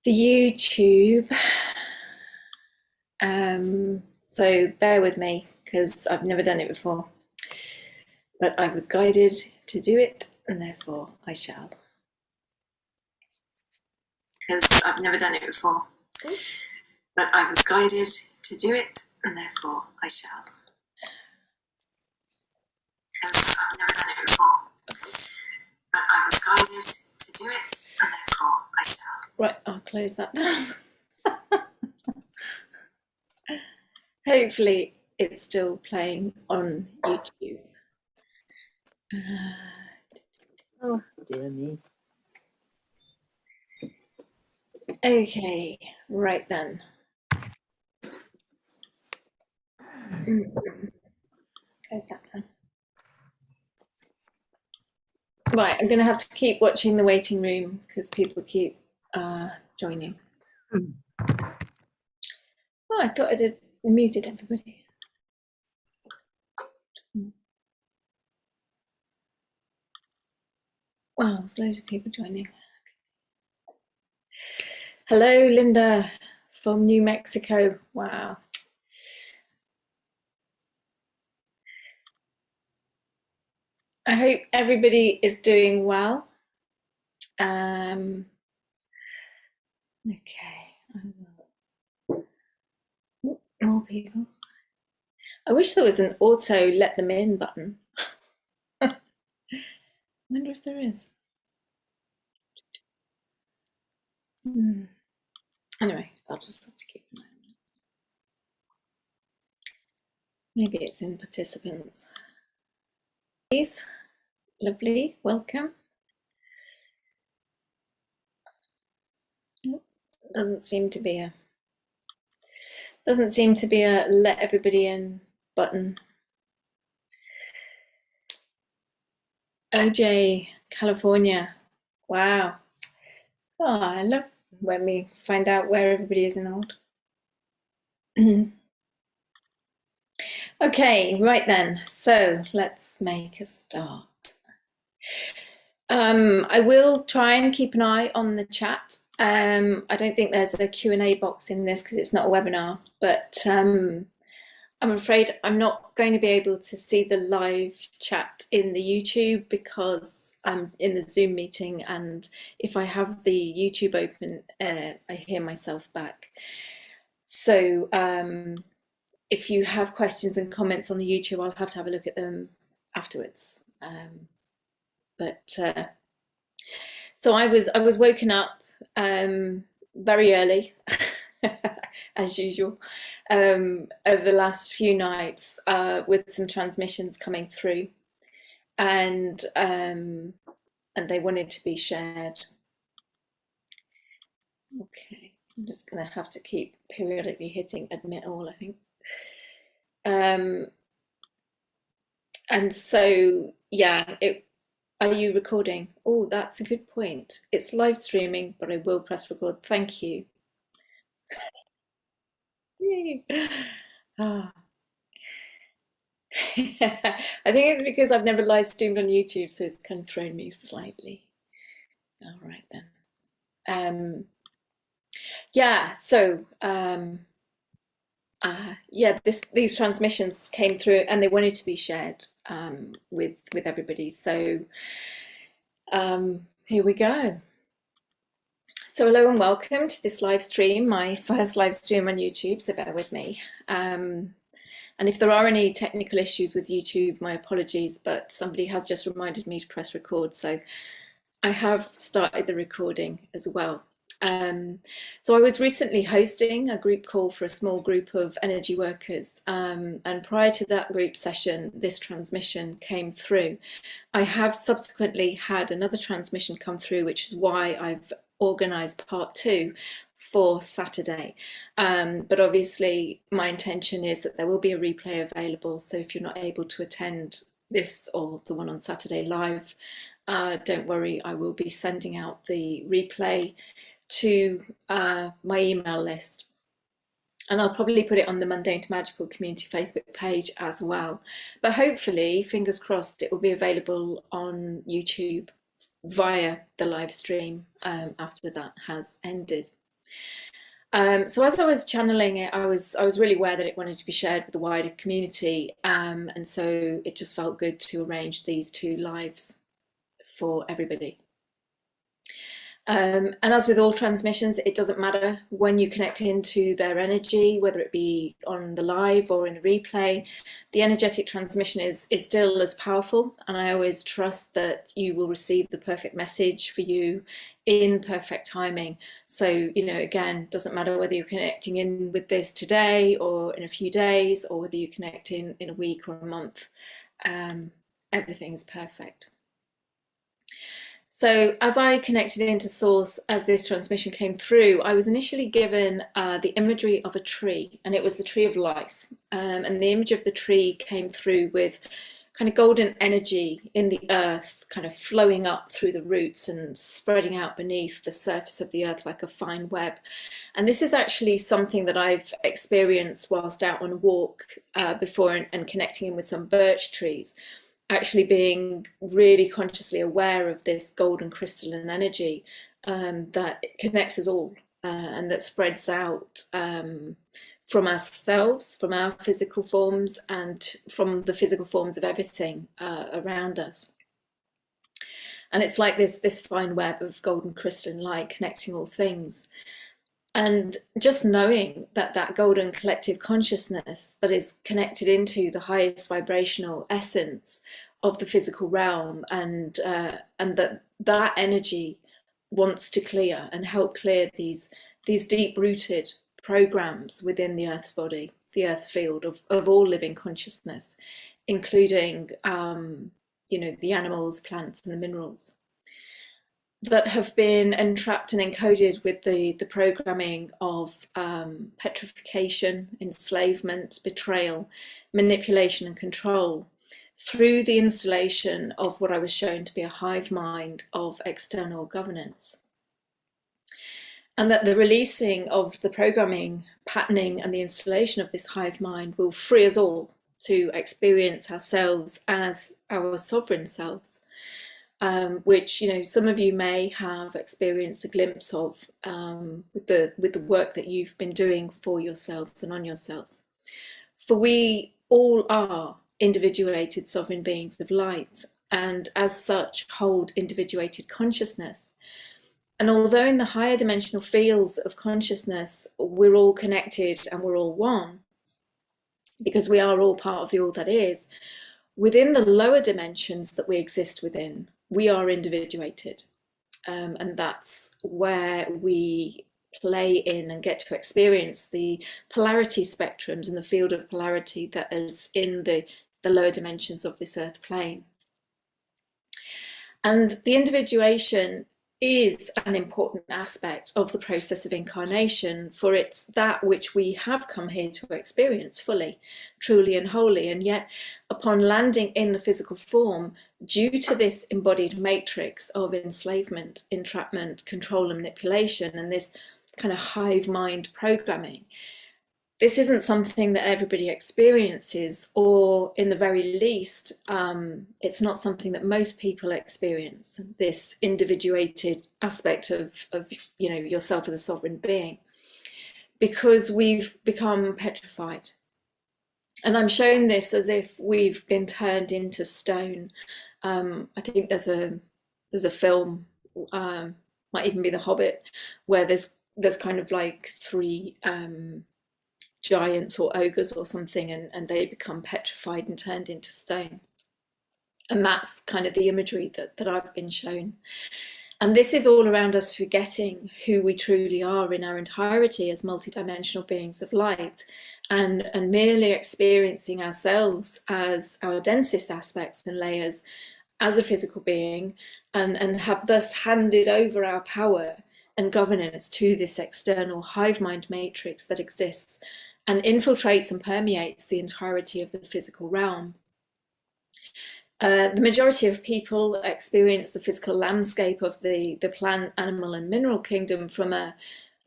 the YouTube. So bear with me because I've never done it before, but I was guided to do it and therefore I shall. Because I've never done it before, but I was guided to do it and therefore I shall. Because I've never done it before, but I was guided to do it and therefore I shall. Right, I'll close that down. Hopefully it's still playing on YouTube. Oh, dear me. Okay, right then. Close that down. Right, I'm going to have to keep watching the waiting room because people keep joining. Oh, I thought I had muted everybody. Wow, there's loads of people joining. Hello, Linda from New Mexico. Wow. I hope everybody is doing well. Okay. More people. I wish there was an auto let them in button. I wonder if there is. Anyway, I'll just have to keep an eye on it. Maybe it's in participants. Please, lovely, welcome. Doesn't seem to be a let everybody in button. OJ, California. Wow. Oh, I love when we find out where everybody is in the world. Okay, right then. So let's make a start. I will try and keep an eye on the chat. I don't think there's a Q&A box in this because it's not a webinar, but I'm afraid I'm not going to be able to see the live chat in the YouTube because I'm in the Zoom meeting, and if I have the YouTube open, I hear myself back. So if you have questions and comments on the YouTube, I'll have to have a look at them afterwards. So I was woken up very early, as usual, over the last few nights with some transmissions coming through, and they wanted to be shared. Okay, I'm just going to have to keep periodically hitting admit all, I think. And so, yeah, are you recording? Oh, that's a good point. It's live streaming, but I will press record. Thank you. Yay. Ah. I think it's because I've never live streamed on YouTube, so it's kind of thrown me slightly. All right then. Yeah, so yeah, these transmissions came through and they wanted to be shared with everybody. So here we go. So hello and welcome to this live stream, my first live stream on YouTube, so bear with me. And if there are any technical issues with YouTube, my apologies, but somebody has just reminded me to press record, so I have started the recording as well. So I was recently hosting a group call for a small group of energy workers, and prior to that group session, this transmission came through. I have subsequently had another transmission come through, which is why I've organised part 2 for Saturday, but obviously my intention is that there will be a replay available, so if you're not able to attend this or the one on Saturday live, don't worry, I will be sending out the replay to my email list, and I'll probably put it on the Mundane to Magical Community Facebook page as well, but hopefully, fingers crossed, it will be available on YouTube via the live stream after that has ended. So as I was channeling it, I was really aware that it wanted to be shared with the wider community, and so it just felt good to arrange these two lives for everybody. And as with all transmissions, it doesn't matter when you connect into their energy, whether it be on the live or in the replay, the energetic transmission is still as powerful. And I always trust that you will receive the perfect message for you in perfect timing. So, you know, again, doesn't matter whether you're connecting in with this today or in a few days, or whether you connect in a week or a month, everything is perfect. So as I connected into Source, as this transmission came through, I was initially given the imagery of a tree, and it was the tree of life. And the image of the tree came through with kind of golden energy in the earth, kind of flowing up through the roots and spreading out beneath the surface of the earth like a fine web. And this is actually something that I've experienced whilst out on a walk before, and connecting in with some birch trees. Actually being really consciously aware of this golden crystalline energy that connects us all and that spreads out from ourselves, from our physical forms, and from the physical forms of everything around us. And it's like this fine web of golden crystalline light connecting all things. And just knowing that that golden collective consciousness that is connected into the highest vibrational essence of the physical realm, and that energy wants to clear and help clear these deep-rooted programs within the Earth's body, the Earth's field of all living consciousness, including you know, the animals, plants, and the minerals, that have been entrapped and encoded with the programming of petrification, enslavement, betrayal, manipulation, and control through the installation of what I was shown to be a hive mind of external governance. And that the releasing of the programming, patterning, and the installation of this hive mind will free us all to experience ourselves as our sovereign selves. Which, you know, some of you may have experienced a glimpse of with the work that you've been doing for yourselves and on yourselves. For we all are individuated sovereign beings of light, and as such hold individuated consciousness. And although in the higher dimensional fields of consciousness we're all connected and we're all one, because we are all part of the all that is, within the lower dimensions that we exist within, we are individuated, and that's where we play in and get to experience the polarity spectrums and the field of polarity that is in the lower dimensions of this earth plane. And the individuation is an important aspect of the process of incarnation, for it's that which we have come here to experience fully, truly and wholly. And yet, upon landing in the physical form, due to this embodied matrix of enslavement, entrapment, control and manipulation, and this kind of hive mind programming, this isn't something that everybody experiences, or in the very least, it's not something that most people experience, this individuated aspect of you know, yourself as a sovereign being, because we've become petrified. And I'm showing this as if we've been turned into stone. I think there's a film, might even be The Hobbit, where there's kind of like three giants or ogres or something, and they become petrified and turned into stone. And that's kind of the imagery that I've been shown. And this is all around us forgetting who we truly are in our entirety as multidimensional beings of light, and merely experiencing ourselves as our densest aspects and layers as a physical being, and have thus handed over our power and governance to this external hive mind matrix that exists and infiltrates and permeates the entirety of the physical realm. The majority of people experience the physical landscape of the plant, animal and mineral kingdom from a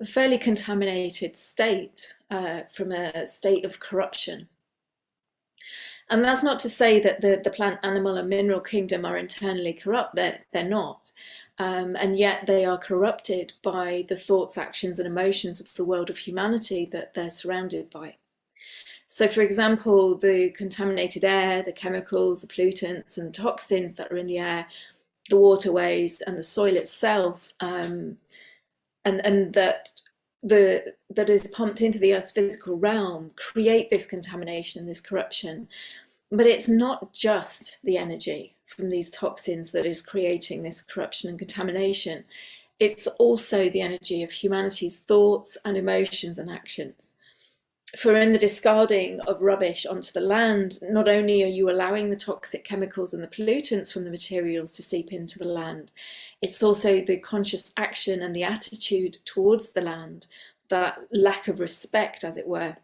fairly contaminated state, from a state of corruption. And that's not to say that the plant, animal, and mineral kingdom are internally corrupt. They're not. And yet they are corrupted by the thoughts, actions, and emotions of the world of humanity that they're surrounded by. So, for example, the contaminated air, the chemicals, the pollutants, and the toxins that are in the air, the waterways, and the soil itself, and that is pumped into the Earth's physical realm, create this contamination and this corruption. But it's not just the energy from these toxins that is creating this corruption and contamination. It's also the energy of humanity's thoughts and emotions and actions. For in the discarding of rubbish onto the land, not only are you allowing the toxic chemicals and the pollutants from the materials to seep into the land, it's also the conscious action and the attitude towards the land, that lack of respect, as it were,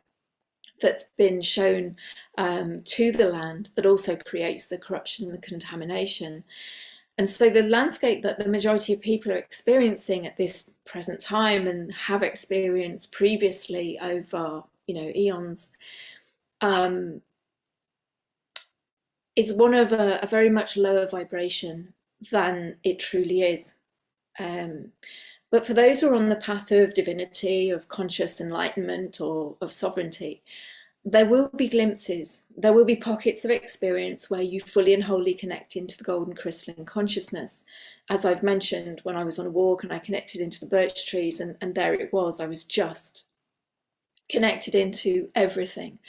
that's been shown to the land, that also creates the corruption and the contamination. And so the landscape that the majority of people are experiencing at this present time and have experienced previously over eons, is one of a very much lower vibration than it truly is. But for those who are on the path of divinity, of conscious enlightenment, or of sovereignty, there will be glimpses, there will be pockets of experience where you fully and wholly connect into the golden crystalline consciousness. As I've mentioned, when I was on a walk and I connected into the birch trees, and there it was, I was just connected into everything.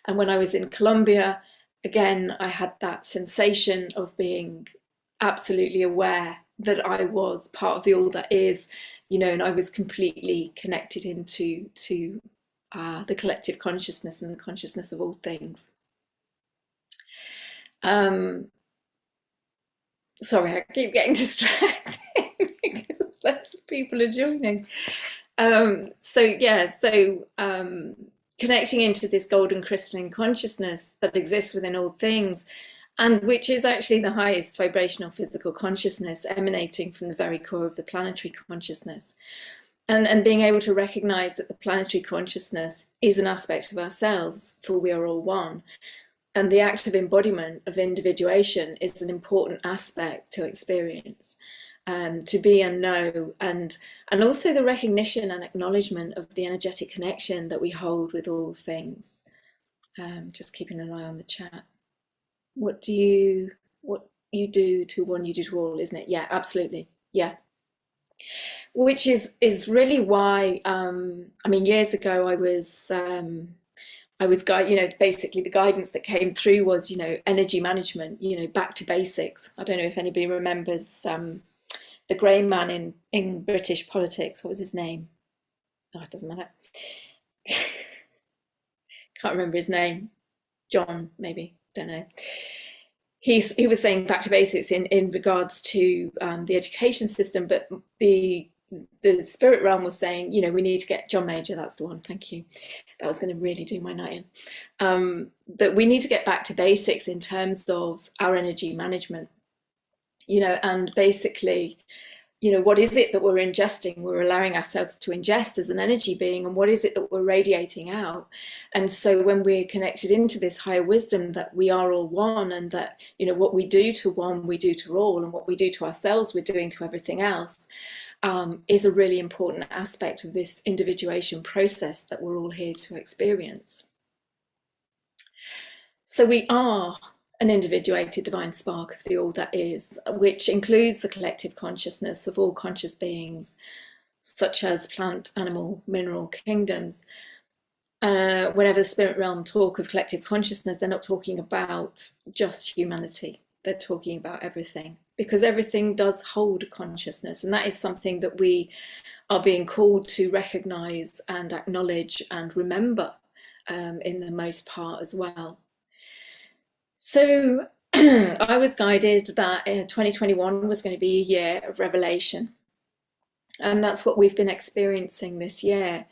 And when I was in Colombia, again, I had that sensation of being absolutely aware that I was part of the all that is, and I was completely connected into the collective consciousness and the consciousness of all things. Sorry, I keep getting distracted because lots of people are joining. Connecting into this golden crystalline consciousness that exists within all things, and which is actually the highest vibrational physical consciousness emanating from the very core of the planetary consciousness. And being able to recognize that the planetary consciousness is an aspect of ourselves, for we are all one. And the act of embodiment of individuation is an important aspect to experience. To be and know, and also the recognition and acknowledgement of the energetic connection that we hold with all things. Just keeping an eye on the chat. What you do to one, you do to all, isn't it? Yeah, absolutely. Yeah. Which is really why, years ago I was basically the guidance that came through was, energy management, back to basics. I don't know if anybody remembers the grey man in British politics. What was his name? Oh, it doesn't matter. Can't remember his name. John, maybe. Don't know. He was saying back to basics in regards to the education system, but the spirit realm was saying, we need to get John Major. That's the one. Thank you. That was going to really do my night in. That we need to get back to basics in terms of our energy management. And basically, what is it that we're ingesting, we're allowing ourselves to ingest as an energy being, and what is it that we're radiating out? And so when we're connected into this higher wisdom that we are all one, and that, what we do to one, we do to all, and what we do to ourselves, we're doing to everything else, is a really important aspect of this individuation process that we're all here to experience. So we are an individuated divine spark of the all that is, which includes the collective consciousness of all conscious beings, such as plant, animal, mineral kingdoms. Whenever the spirit realm talk of collective consciousness, they're not talking about just humanity. They're talking about everything, because everything does hold consciousness, and that is something that we are being called to recognize and acknowledge and remember in the most part as well. So I was guided that 2021 was going to be a year of revelation, and that's what we've been experiencing this year.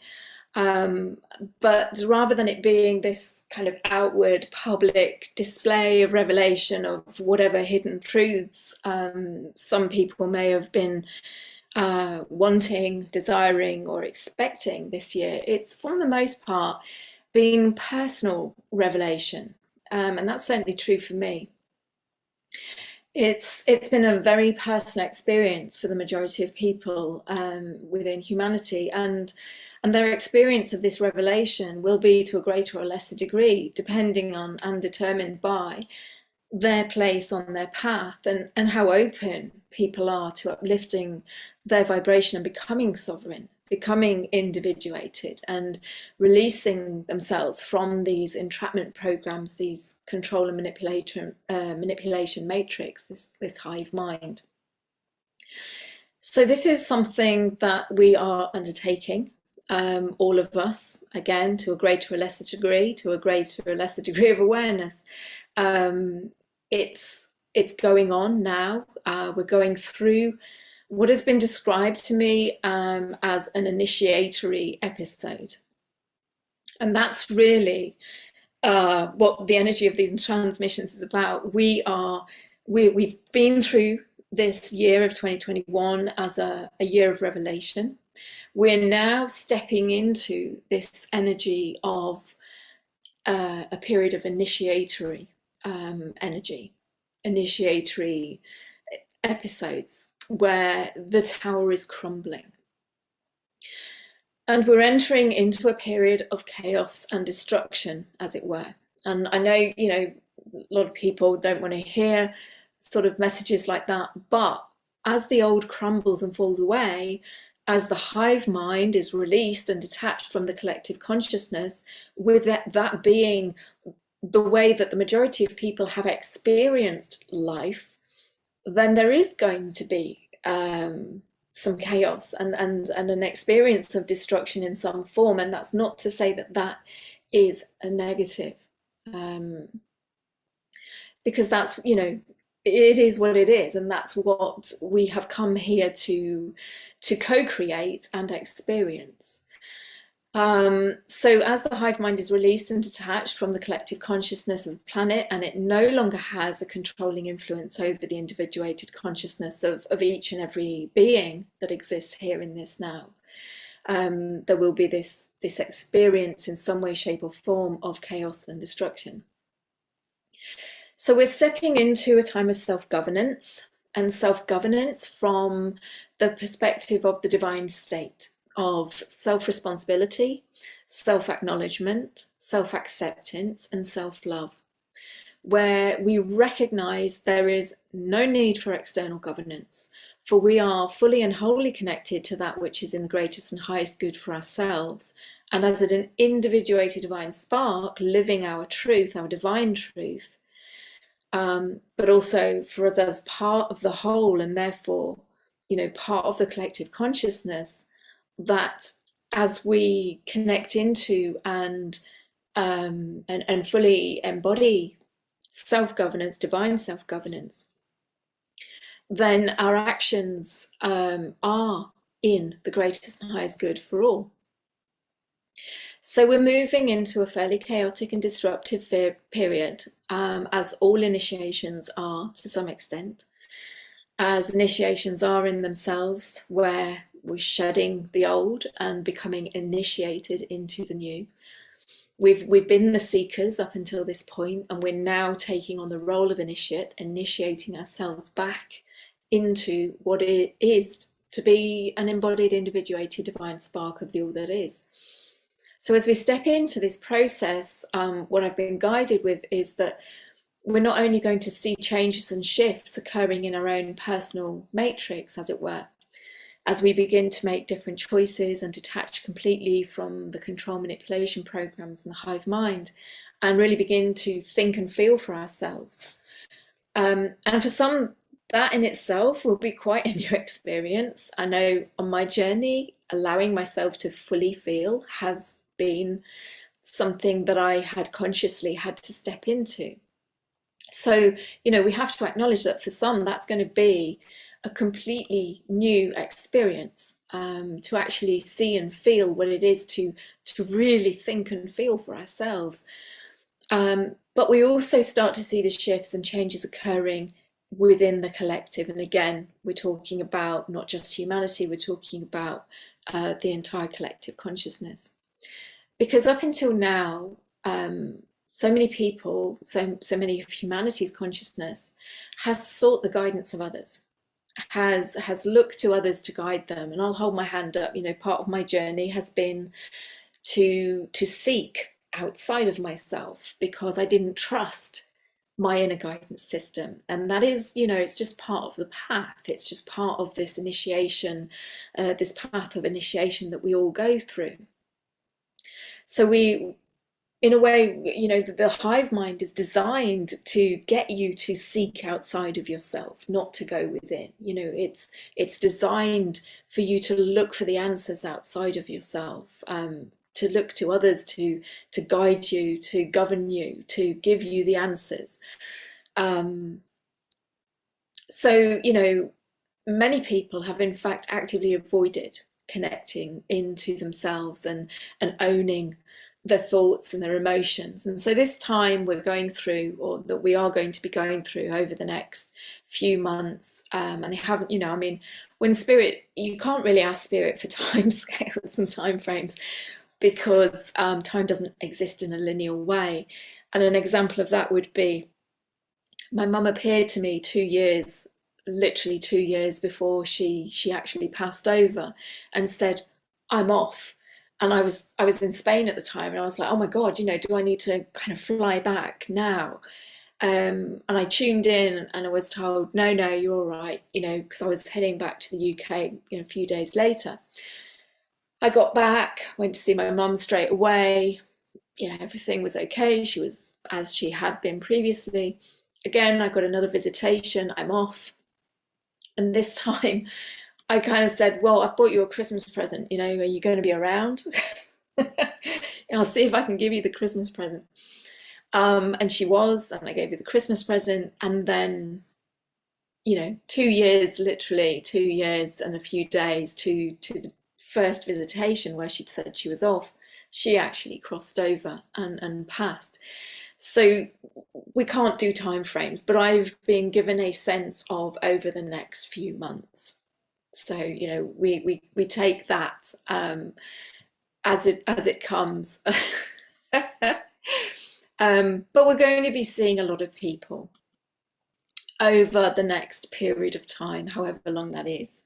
But rather than it being this kind of outward public display of revelation of whatever hidden truths some people may have been wanting, desiring, or expecting this year, it's for the most part been personal revelation. And that's certainly true for me. It's been a very personal experience for the majority of people within humanity, and their experience of this revelation will be to a greater or lesser degree, depending on and determined by their place on their path, and how open people are to uplifting their vibration and becoming sovereign, becoming individuated, and releasing themselves from these entrapment programs, these control and manipulation matrix, this hive mind. So this is something that we are undertaking, all of us, again, to a greater or lesser degree, to a greater or lesser degree of awareness. It's going on now. We're going through what has been described to me as an initiatory episode. And that's really what the energy of these transmissions is about. We've been through this year of 2021 as a year of revelation. We're now stepping into this energy of a period of initiatory energy, initiatory episodes where the tower is crumbling. And we're entering into a period of chaos and destruction, as it were. And I know, a lot of people don't want to hear sort of messages like that, but as the old crumbles and falls away, as the hive mind is released and detached from the collective consciousness, with that being the way that the majority of people have experienced life, then there is going to be some chaos and an experience of destruction in some form. And that's not to say that that is a negative, because that's, it is what it is, and that's what we have come here to co-create and experience. So as the hive mind is released and detached from the collective consciousness of the planet, and it no longer has a controlling influence over the individuated consciousness of each and every being that exists here in this now, there will be this experience in some way, shape or form of chaos and destruction. So we're stepping into a time of self-governance, and self-governance from the perspective of the divine state of self-responsibility, self-acknowledgement, self-acceptance and self-love, where we recognize there is no need for external governance, for we are fully and wholly connected to that which is in the greatest and highest good for ourselves, and as an individuated divine spark, living our truth, our divine truth, but also for us as part of the whole, and therefore, part of the collective consciousness, that as we connect into and fully embody self-governance, divine self-governance, then our actions are in the greatest and highest good for all. So we're moving into a fairly chaotic and disruptive period, as all initiations are to some extent, as initiations are in themselves, where we're shedding the old and becoming initiated into the new. We've been the seekers up until this point, and we're now taking on the role of initiate, initiating ourselves back into what it is to be an embodied, individuated divine spark of the all that is. So as we step into this process, what I've been guided with is that we're not only going to see changes and shifts occurring in our own personal matrix, as it were, as we begin to make different choices and detach completely from the control manipulation programs and the hive mind, and really begin to think and feel for ourselves. And for some, that in itself will be quite a new experience. I know on my journey, allowing myself to fully feel has been something that I had consciously had to step into. So, we have to acknowledge that for some, that's going to be a completely new experience, to actually see and feel what it is to really think and feel for ourselves. But we also start to see the shifts and changes occurring within the collective. And again, we're talking about not just humanity, we're talking about the entire collective consciousness. Because up until now, so many people, so many of humanity's consciousness has sought the guidance of others, has looked to others to guide them. And I'll hold my hand up. Part of my journey has been to seek outside of myself, because I didn't trust my inner guidance system. And that is, it's just part of the path. It's just part of this initiation, this path of initiation that we all go through. So we, in a way, the hive mind is designed to get you to seek outside of yourself, not to go within. It's designed for you to look for the answers outside of yourself, to look to others to guide you, to govern you, to give you the answers. So many people have in fact actively avoided connecting into themselves and owning their thoughts and their emotions. And so this time we're going through, or that we are going to be going through over the next few months, and they haven't, when spirit, you can't really ask spirit for time scales and time frames, because time doesn't exist in a linear way. And an example of that would be, my mum appeared to me literally 2 years before she actually passed over, and said, "I'm off." And I was in Spain at the time, and I was like, oh my God, do I need to kind of fly back now? And I tuned in, and I was told, no, you're all right, because I was heading back to the UK a few days later. I got back, went to see my mum straight away. Everything was okay. She was as she had been previously. Again, I got another visitation. I'm off. And this time I kind of said, well, I've bought you a Christmas present. Are you going to be around? I'll see if I can give you the Christmas present. And she was, and I gave her the Christmas present. And then, 2 years, literally 2 years and a few days to the first visitation where she'd said she was off, she actually crossed over and passed. So we can't do time frames, but I've been given a sense of over the next few months. So we take that as it comes. But we're going to be seeing a lot of people over the next period of time, however long that is,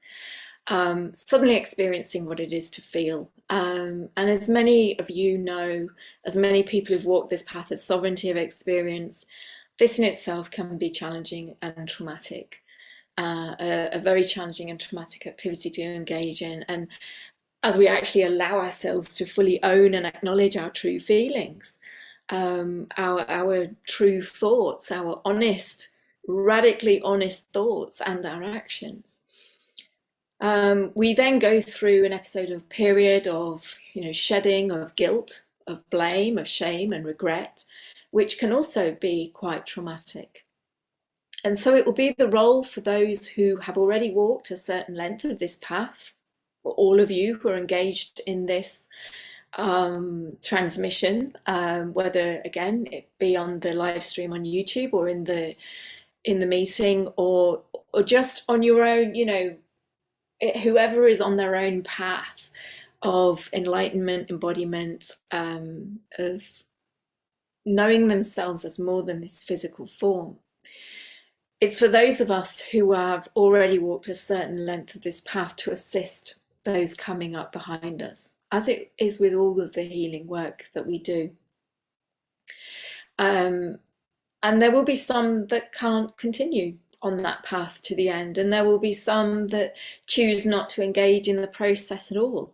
suddenly experiencing what it is to feel. And as many of you know, as many people who've walked this path of sovereignty have experienced, this in itself can be challenging and traumatic. A very challenging and traumatic activity to engage in. And as we actually allow ourselves to fully own and acknowledge our true feelings, our true thoughts, our honest, radically honest thoughts and our actions, we then go through an episode of period of shedding, of guilt, of blame, of shame and regret, which can also be quite traumatic. And so it will be the role for those who have already walked a certain length of this path, or all of you who are engaged in this transmission, whether again it be on the live stream on YouTube or in the meeting, or just on your own, whoever is on their own path of enlightenment, embodiment, of knowing themselves as more than this physical form. It's for those of us who have already walked a certain length of this path to assist those coming up behind us, as it is with all of the healing work that we do. And there will be some that can't continue on that path to the end, and there will be some that choose not to engage in the process at all.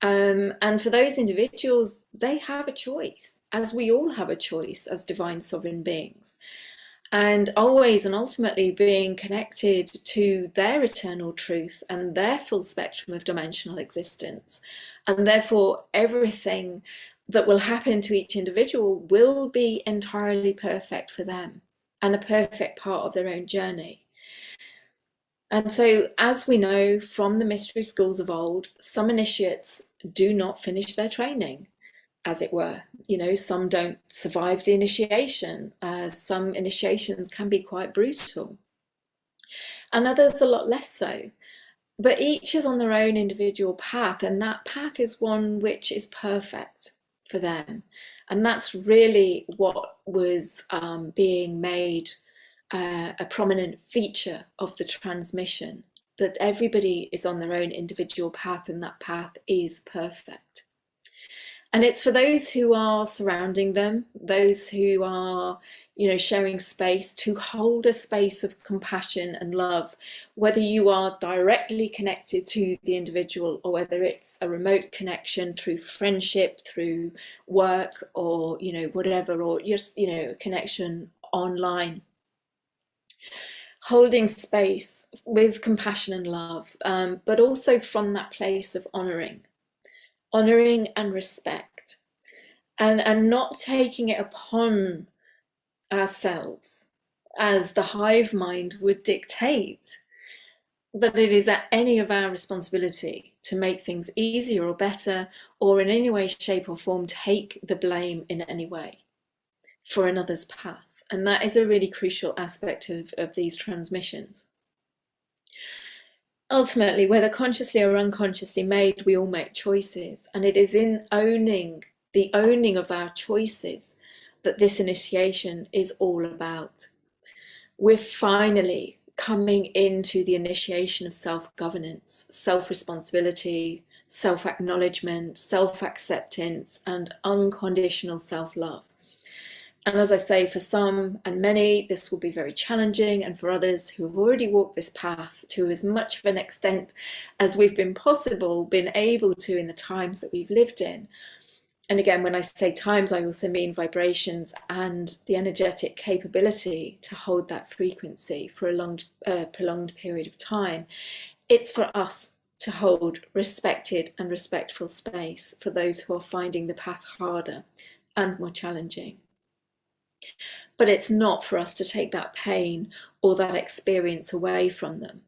And for those individuals, they have a choice, as we all have a choice as divine sovereign beings. And always and ultimately being connected to their eternal truth and their full spectrum of dimensional existence. And therefore, everything that will happen to each individual will be entirely perfect for them and a perfect part of their own journey. And so, as we know from the mystery schools of old, some initiates do not finish their training, as it were. Some don't survive the initiation. Some initiations can be quite brutal, and others a lot less so. But each is on their own individual path, and that path is one which is perfect for them. And that's really what was being made a prominent feature of the transmission, that everybody is on their own individual path and that path is perfect. And it's for those who are surrounding them, those who are, sharing space, to hold a space of compassion and love, whether you are directly connected to the individual or whether it's a remote connection through friendship, through work, or, whatever, or just, a connection online. Holding space with compassion and love, but also from that place of honouring and respect, and not taking it upon ourselves as the hive mind would dictate that it is at any of our responsibility to make things easier or better, or in any way, shape or form take the blame in any way for another's path. And that is a really crucial aspect of these transmissions. Ultimately, whether consciously or unconsciously made, we all make choices. And it is in the owning of our choices that this initiation is all about. We're finally coming into the initiation of self-governance, self-responsibility, self-acknowledgement, self-acceptance, and unconditional self-love. And as I say, for some and many, this will be very challenging. And for others who have already walked this path to as much of an extent as we've been able to in the times that we've lived in. And again, when I say times, I also mean vibrations and the energetic capability to hold that frequency for a prolonged period of time. It's for us to hold respected and respectful space for those who are finding the path harder and more challenging. But it's not for us to take that pain or that experience away from them,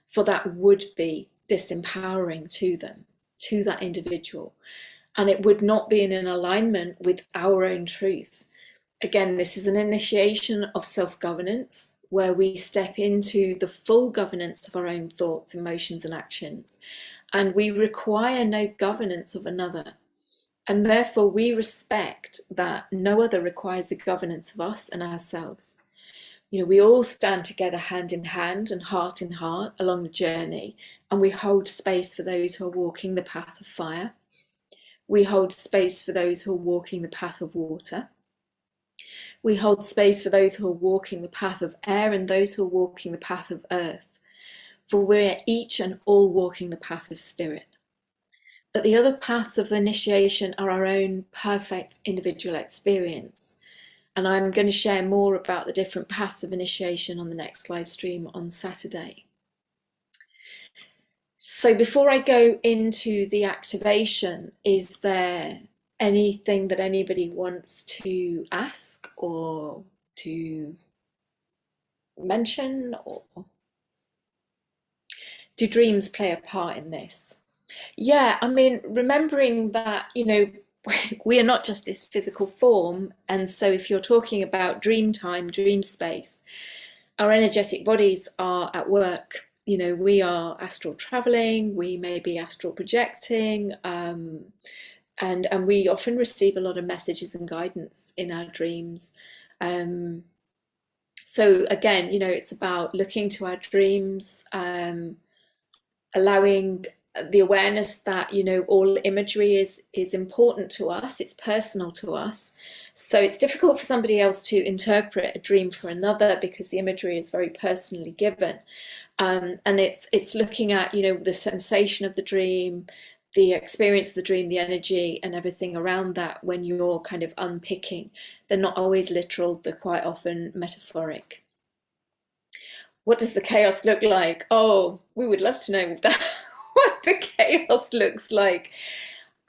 for that would be disempowering to them, to that individual. And it would not be in an alignment with our own truth. Again, this is an initiation of self-governance, where we step into the full governance of our own thoughts, emotions, and actions. And we require no governance of another. And therefore we respect that no other requires the governance of us and ourselves. We all stand together hand in hand and heart in heart along the journey, and we hold space for those who are walking the path of fire. We hold space for those who are walking the path of water. We hold space for those who are walking the path of air and those who are walking the path of earth. For we're each and all walking the path of spirit. But the other paths of initiation are our own perfect individual experience. And I'm going to share more about the different paths of initiation on the next live stream on Saturday. So before I go into the activation, is there anything that anybody wants to ask or to mention? Or do dreams play a part in this? Yeah, I mean, remembering that, we are not just this physical form. And so if you're talking about dream time, dream space, our energetic bodies are at work. We are astral traveling, we may be astral projecting, and we often receive a lot of messages and guidance in our dreams. So again, it's about looking to our dreams, allowing the awareness that all imagery is important to us, it's personal to us. So it's difficult for somebody else to interpret a dream for another because the imagery is very personally given. And it's looking at the sensation of the dream, the experience of the dream, the energy and everything around that when you're kind of unpicking. They're not always literal, they're quite often metaphoric. What does the chaos look like? Oh, we would love to know that. What the chaos looks like.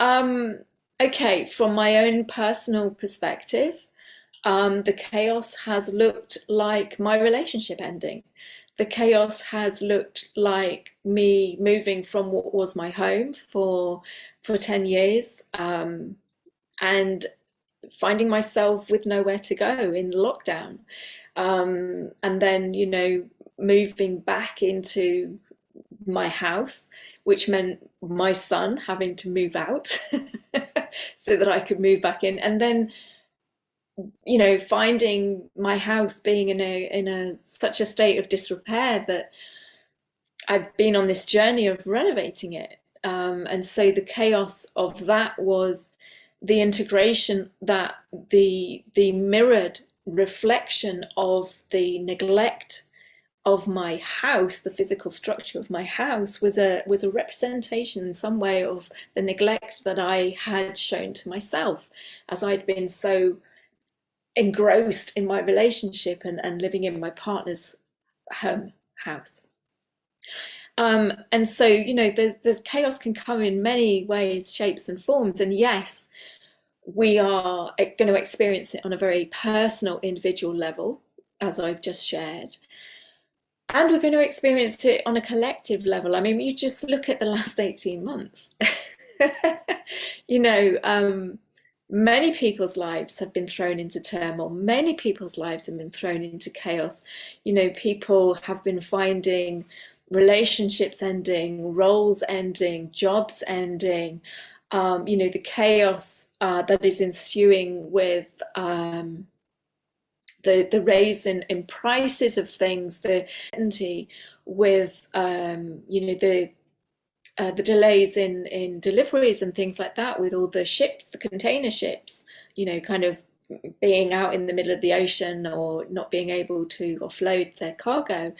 Okay, from my own personal perspective, the chaos has looked like my relationship ending. The chaos has looked like me moving from what was my home for 10 years and finding myself with nowhere to go in lockdown. And then, moving back into my house, which meant my son having to move out. so that I could move back in. And then, you know, finding my house being in a such a state of disrepair that I've been on this journey of renovating it. And so the chaos of that was the integration, that the mirrored reflection of the neglect of my house, the physical structure of my house, was a representation in some way of the neglect that I had shown to myself, as I'd been so engrossed in my relationship and living in my partner's home house. And so, you know, there's chaos can come in many ways, shapes, and forms. And yes, we are going to experience it on a very personal, individual level, as I've just shared. And we're going to experience it on a collective level. I mean, you just look at the last 18 months. You know, many people's lives have been thrown into turmoil. Many people's lives have been thrown into chaos. You know, people have been finding relationships ending, roles ending, jobs ending. You know, the chaos that is ensuing with the raise in prices of things, the uncertainty with you know, the delays in deliveries and things like that, with all the ships, the container ships, you know, kind of being out in the middle of the ocean or not being able to offload their cargo.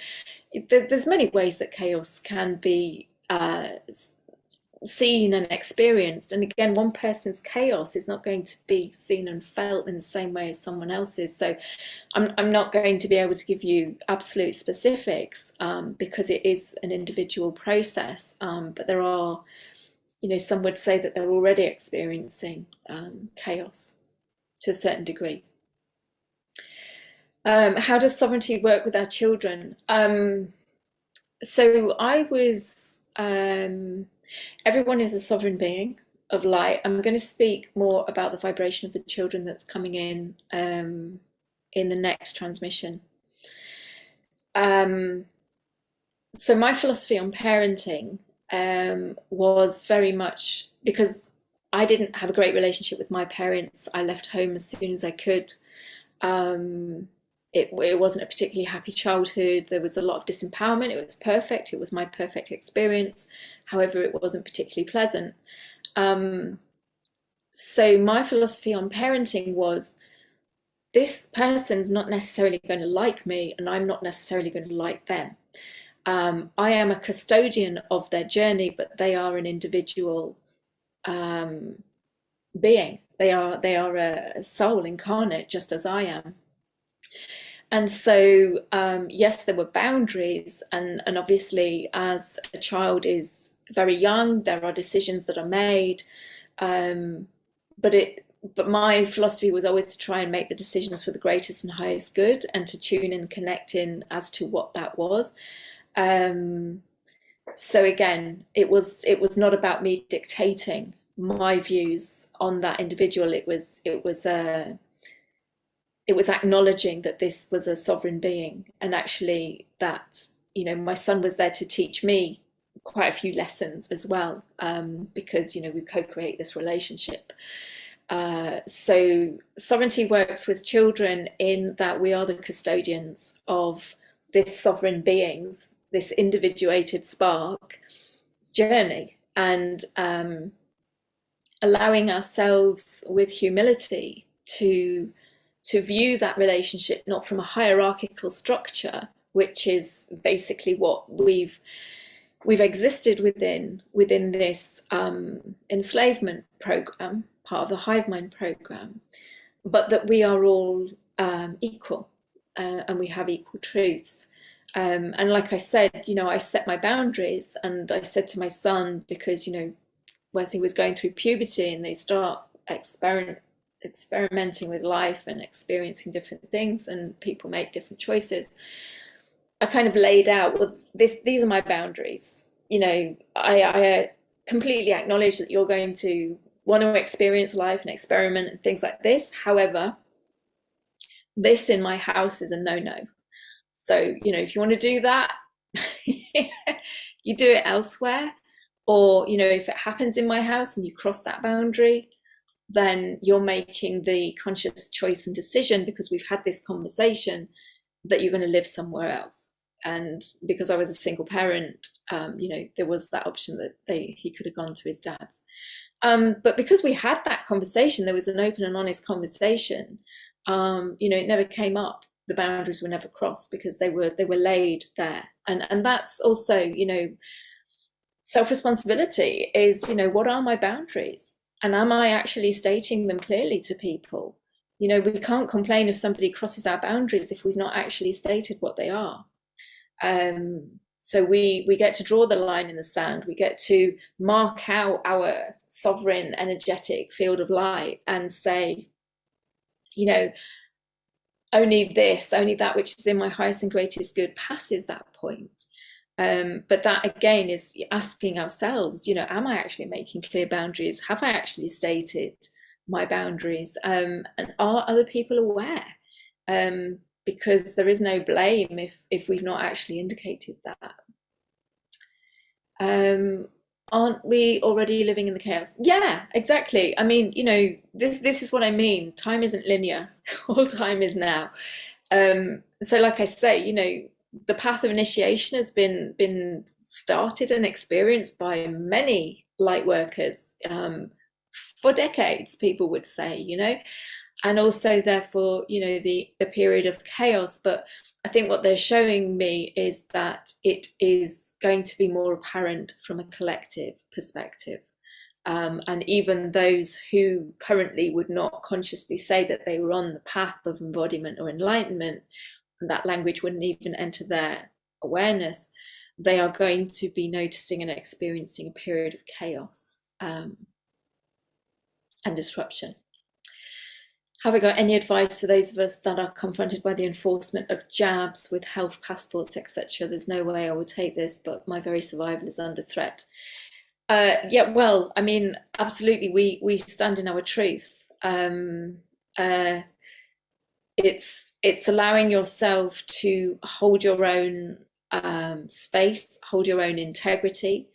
There's many ways that chaos can be seen and experienced. And again, one person's chaos is not going to be seen and felt in the same way as someone else's. So I'm not going to be able to give you absolute specifics because it is an individual process. But there are, you know, some would say that they're already experiencing chaos to a certain degree. How does sovereignty work with our children? So I was, everyone is a sovereign being of light. I'm going to speak more about the vibration of the children that's coming in the next transmission. So my philosophy on parenting was very much because I didn't have a great relationship with my parents. I left home as soon as I could. It wasn't a particularly happy childhood. There was a lot of disempowerment. It was perfect. It was my perfect experience. However, it wasn't particularly pleasant. So my philosophy on parenting was, this person's not necessarily going to like me, and I'm not necessarily going to like them. I am a custodian of their journey, but they are an individual being. They are a soul incarnate, just as I am. And so, yes, there were boundaries, and obviously, as a child is very young, there are decisions that are made. But my philosophy was always to try and make the decisions for the greatest and highest good, and to tune and connect in as to what that was. So again, it was not about me dictating my views on that individual. It was acknowledging that this was a sovereign being, and actually that, you know, my son was there to teach me quite a few lessons as well, because, you know, we co-create this relationship. So sovereignty works with children in that we are the custodians of this sovereign being's, this individuated spark journey, and allowing ourselves with humility to view that relationship not from a hierarchical structure, which is basically what we've existed within this enslavement program, part of the hive mind program, but that we are all equal, and we have equal truths. And like I said, you know, I set my boundaries, and I said to my son, because, you know, as he was going through puberty and they start experimenting with life and experiencing different things, and people make different choices, I kind of laid out, well, these are my boundaries. You know, I completely acknowledge that you're going to want to experience life and experiment and things like this. However, this in my house is a no-no. So, you know, if you want to do that, you do it elsewhere. Or, you know, if it happens in my house and you cross that boundary, then you're making the conscious choice and decision, because we've had this conversation, that you're going to live somewhere else. And because I was a single parent, there was that option that he could have gone to his dad's. But because we had that conversation, there was an open and honest conversation. It never came up. The boundaries were never crossed because they were laid there. And that's also, self-responsibility is, what are my boundaries? And am I actually stating them clearly to people? We can't complain if somebody crosses our boundaries if we've not actually stated what they are. So we get to draw the line in the sand. We get to mark out our sovereign energetic field of light and say, only that which is in my highest and greatest good passes that point. But that again is asking ourselves, am I actually making clear boundaries? Have I actually stated my boundaries? And are other people aware? Because there is no blame if we've not actually indicated that. Aren't we already living in the chaos? Yeah, exactly. I mean, this is what I mean. Time isn't linear. All time is now. So like I say, the path of initiation has been started and experienced by many light workers for decades, people would say, and also therefore, the period of chaos. But I think what they're showing me is that it is going to be more apparent from a collective perspective. And even those who currently would not consciously say that they were on the path of embodiment or enlightenment, and that language wouldn't even enter their awareness, they are going to be noticing and experiencing a period of chaos and disruption. Have I got any advice for those of us that are confronted by the enforcement of jabs with health passports, etc.? There's no way I would take this, but my very survival is under threat. Yeah, well, I mean, absolutely, we stand in our truth. It's allowing yourself to hold your own space, hold your own integrity.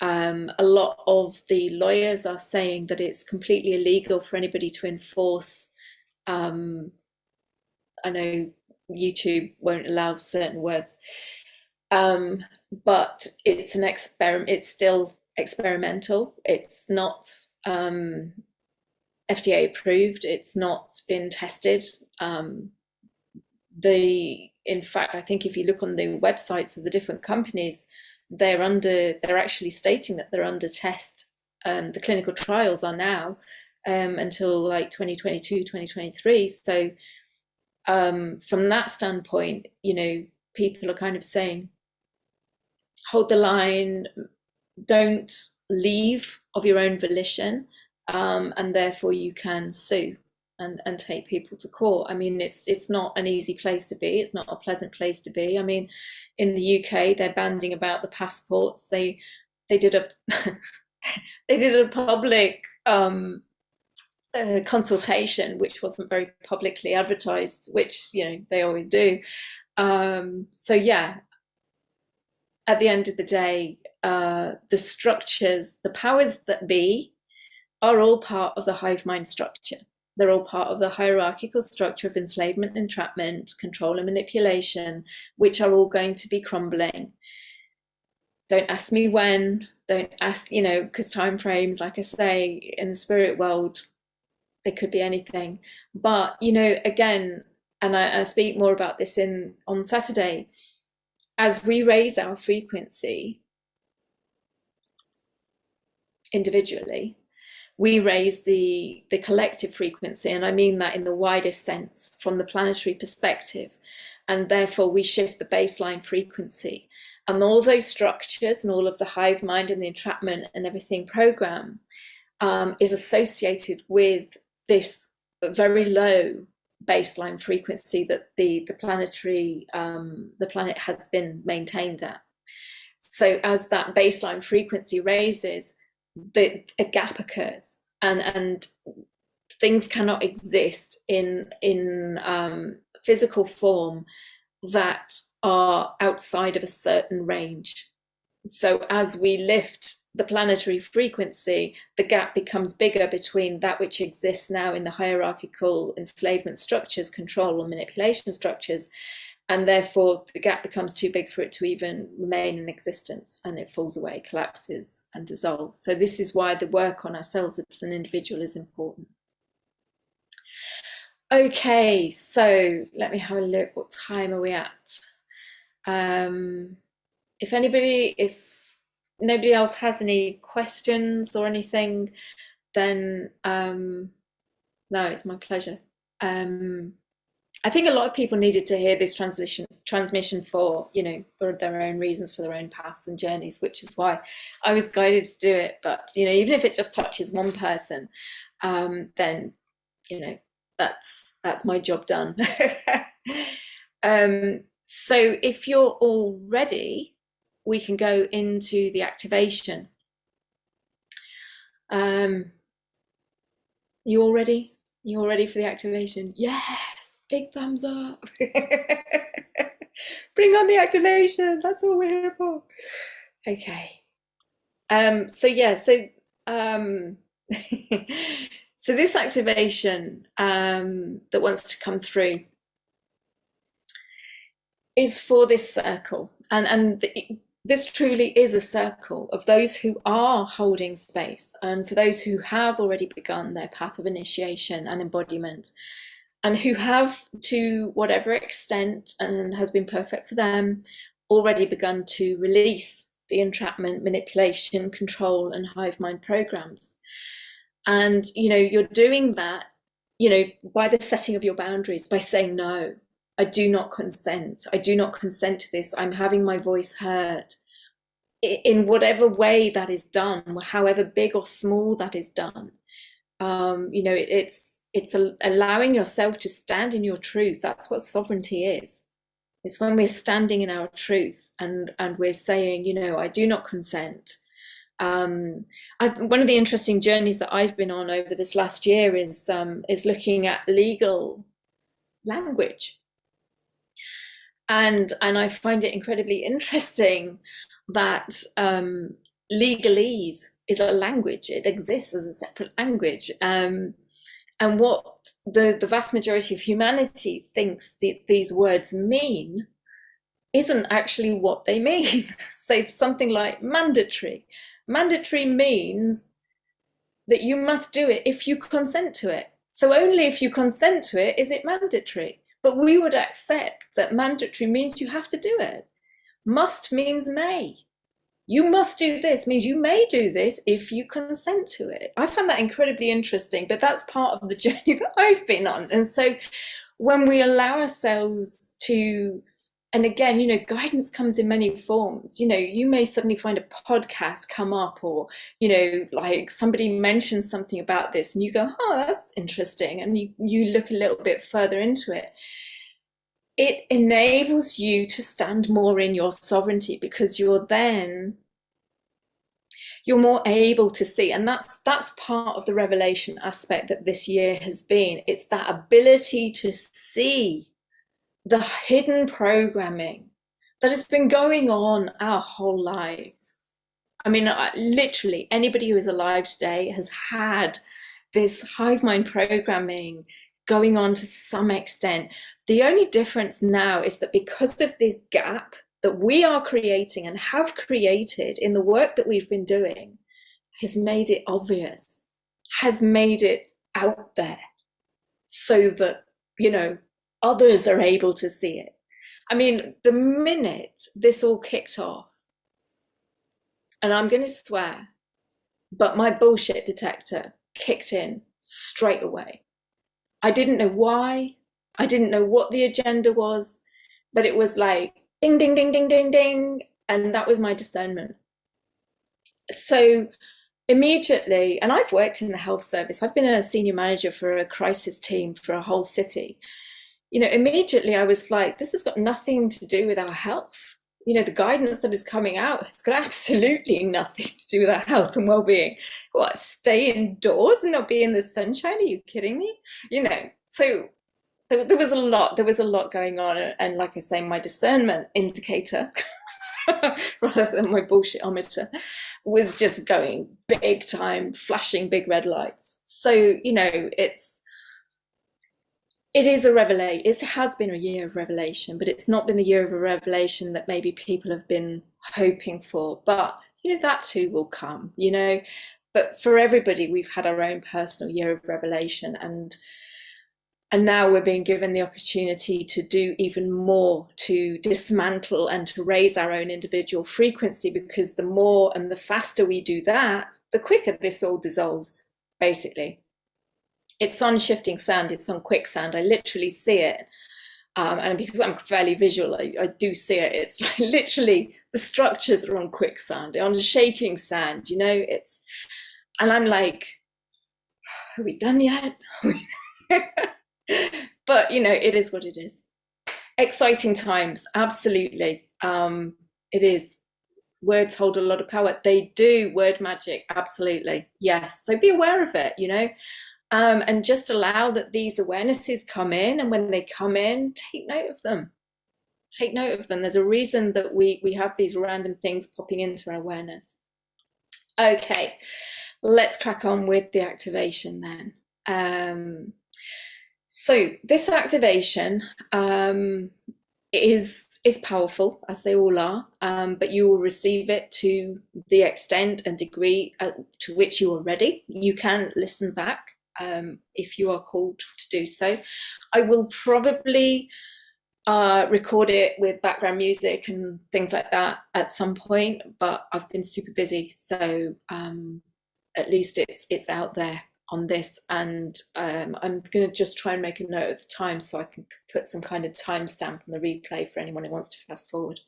A lot of the lawyers are saying that it's completely illegal for anybody to enforce. I know YouTube won't allow certain words, but it's an experiment. It's still experimental. It's not FDA approved. It's not been tested. In fact, I think if you look on the websites of the different companies, they're actually stating that they're under test. The clinical trials are now until like 2022, 2023. So from that standpoint, people are kind of saying, hold the line, don't leave of your own volition, and therefore you can sue and take people to court. I mean, it's not an easy place to be. It's not a pleasant place to be. I mean, in the UK, they're banding about the passports. They did a they did a public consultation, which wasn't very publicly advertised, which they always do. So yeah, at the end of the day, the structures, the powers that be, are all part of the hive mind structure. They're all part of the hierarchical structure of enslavement, entrapment, control and manipulation, which are all going to be crumbling. Don't ask me when, don't ask, because time frames, like I say, in the spirit world, they could be anything. But, again, and I speak more about this on Saturday, as we raise our frequency individually, we raise the collective frequency, and I mean that in the widest sense from the planetary perspective, and therefore we shift the baseline frequency, and all those structures and all of the hive mind and the entrapment and everything program is associated with this very low baseline frequency that the planet has been maintained at. So as that baseline frequency raises, a gap occurs, and things cannot exist in physical form that are outside of a certain range. So as we lift the planetary frequency, the gap becomes bigger between that which exists now in the hierarchical enslavement structures, control or manipulation structures, and therefore the gap becomes too big for it to even remain in existence, and it falls away, collapses and dissolves. So this is why the work on ourselves as an individual is important. Okay, so let me have a look. What time are we at? If nobody else has any questions or anything, then no, it's my pleasure. I think a lot of people needed to hear this transmission for, for their own reasons, for their own paths and journeys, which is why I was guided to do it. But, even if it just touches one person, then, that's my job done. So if you're all ready, we can go into the activation. You all ready? You all ready for the activation? Yes, big thumbs up. Bring on the activation. That's all we're here for. Okay. So this activation that wants to come through is for this circle, and this truly is a circle of those who are holding space, and for those who have already begun their path of initiation and embodiment, and who have, to whatever extent and has been perfect for them, already begun to release the entrapment, manipulation, control and hive mind programs. And you're doing that by the setting of your boundaries, by saying no, I do not consent. I do not consent to this. I'm having my voice heard. In whatever way that is done, however big or small that is done, it's allowing yourself to stand in your truth. That's what sovereignty is. It's when we're standing in our truth and we're saying, I do not consent. One of the interesting journeys that I've been on over this last year is looking at legal language. And I find it incredibly interesting that legalese is a language. It exists as a separate language. And what the vast majority of humanity thinks these words mean isn't actually what they mean. Say something like mandatory. Mandatory means that you must do it if you consent to it. So only if you consent to it is it mandatory. But we would accept that mandatory means you have to do it. Must means may. You must do this means you may do this if you consent to it. I find that incredibly interesting, but that's part of the journey that I've been on. And so when we allow ourselves to, and again, guidance comes in many forms. You may suddenly find a podcast come up, or, like somebody mentions something about this and you go, oh, that's interesting. And you look a little bit further into it. It enables you to stand more in your sovereignty, because you're more able to see. And that's part of the revelation aspect that this year has been. It's that ability to see the hidden programming that has been going on our whole lives. I mean, literally anybody who is alive today has had this hive mind programming going on to some extent. The only difference now is that because of this gap that we are creating and have created in the work that we've been doing, has made it obvious, has made it out there, so that, others are able to see it. I mean, the minute this all kicked off, and I'm going to swear, but my bullshit detector kicked in straight away. I didn't know why. I didn't know what the agenda was, but it was like ding, ding, ding, ding, ding, ding. And that was my discernment. So immediately, and I've worked in the health service. I've been a senior manager for a crisis team for a whole city. Immediately I was like, this has got nothing to do with our health. The guidance that is coming out has got absolutely nothing to do with our health and well-being. What, stay indoors and not be in the sunshine? Are you kidding me? So there was a lot going on. And like I say, my discernment indicator rather than my bullshit-ometer, was just going big time, flashing big red lights. So, you know, it is a revelation. It has been a year of revelation, but it's not been the year of a revelation that maybe people have been hoping for. But, you know, that too will come, you know. But for everybody, we've had our own personal year of revelation, and now we're being given the opportunity to do even more to dismantle and to raise our own individual frequency, because the more and the faster we do that, the quicker this all dissolves, basically. It's on shifting sand, it's on quicksand. I literally see it. And because I'm fairly visual, I do see it. It's like literally the structures are on quicksand, on shaking sand, you know, and I'm like, are we done yet? But, you know, it is what it is. Exciting times, absolutely. It is. Words hold a lot of power. They do. Word magic, absolutely. Yes. So be aware of it, you know, and just allow that these awarenesses come in. And when they come in, take note of them. Take note of them. There's a reason that we have these random things popping into our awareness. Okay, let's crack on with the activation then. So this activation is powerful, as they all are, but you will receive it to the extent and degree to which you are ready. You can listen back if you are called to do so. I will probably record it with background music and things like that at some point, but I've been super busy, so at least it's out there on this, and I'm going to just try and make a note of the time so I can put some kind of timestamp on the replay for anyone who wants to fast forward.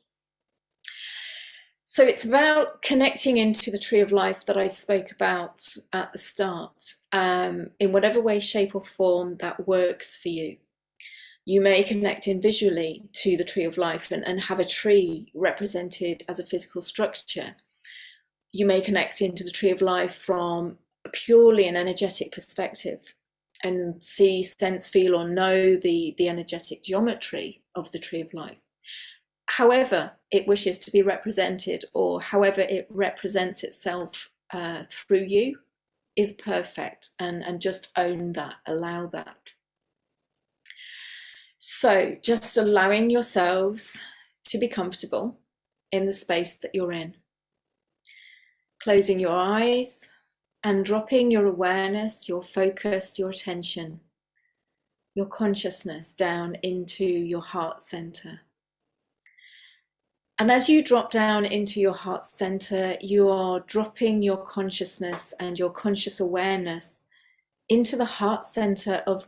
So it's about connecting into the tree of life that I spoke about at the start, in whatever way, shape or form that works for you. You may connect in visually to the tree of life and have a tree represented as a physical structure. You may connect into the tree of life from purely an energetic perspective and see, sense, feel or know the energetic geometry of the tree of life. However it wishes to be represented, or however it represents itself through you, is perfect, and just own that, allow that. So just allowing yourselves to be comfortable in the space that you're in, closing your eyes and dropping your awareness, your focus, your attention, your consciousness down into your heart center. And as you drop down into your heart center, you are dropping your consciousness and your conscious awareness into the heart center of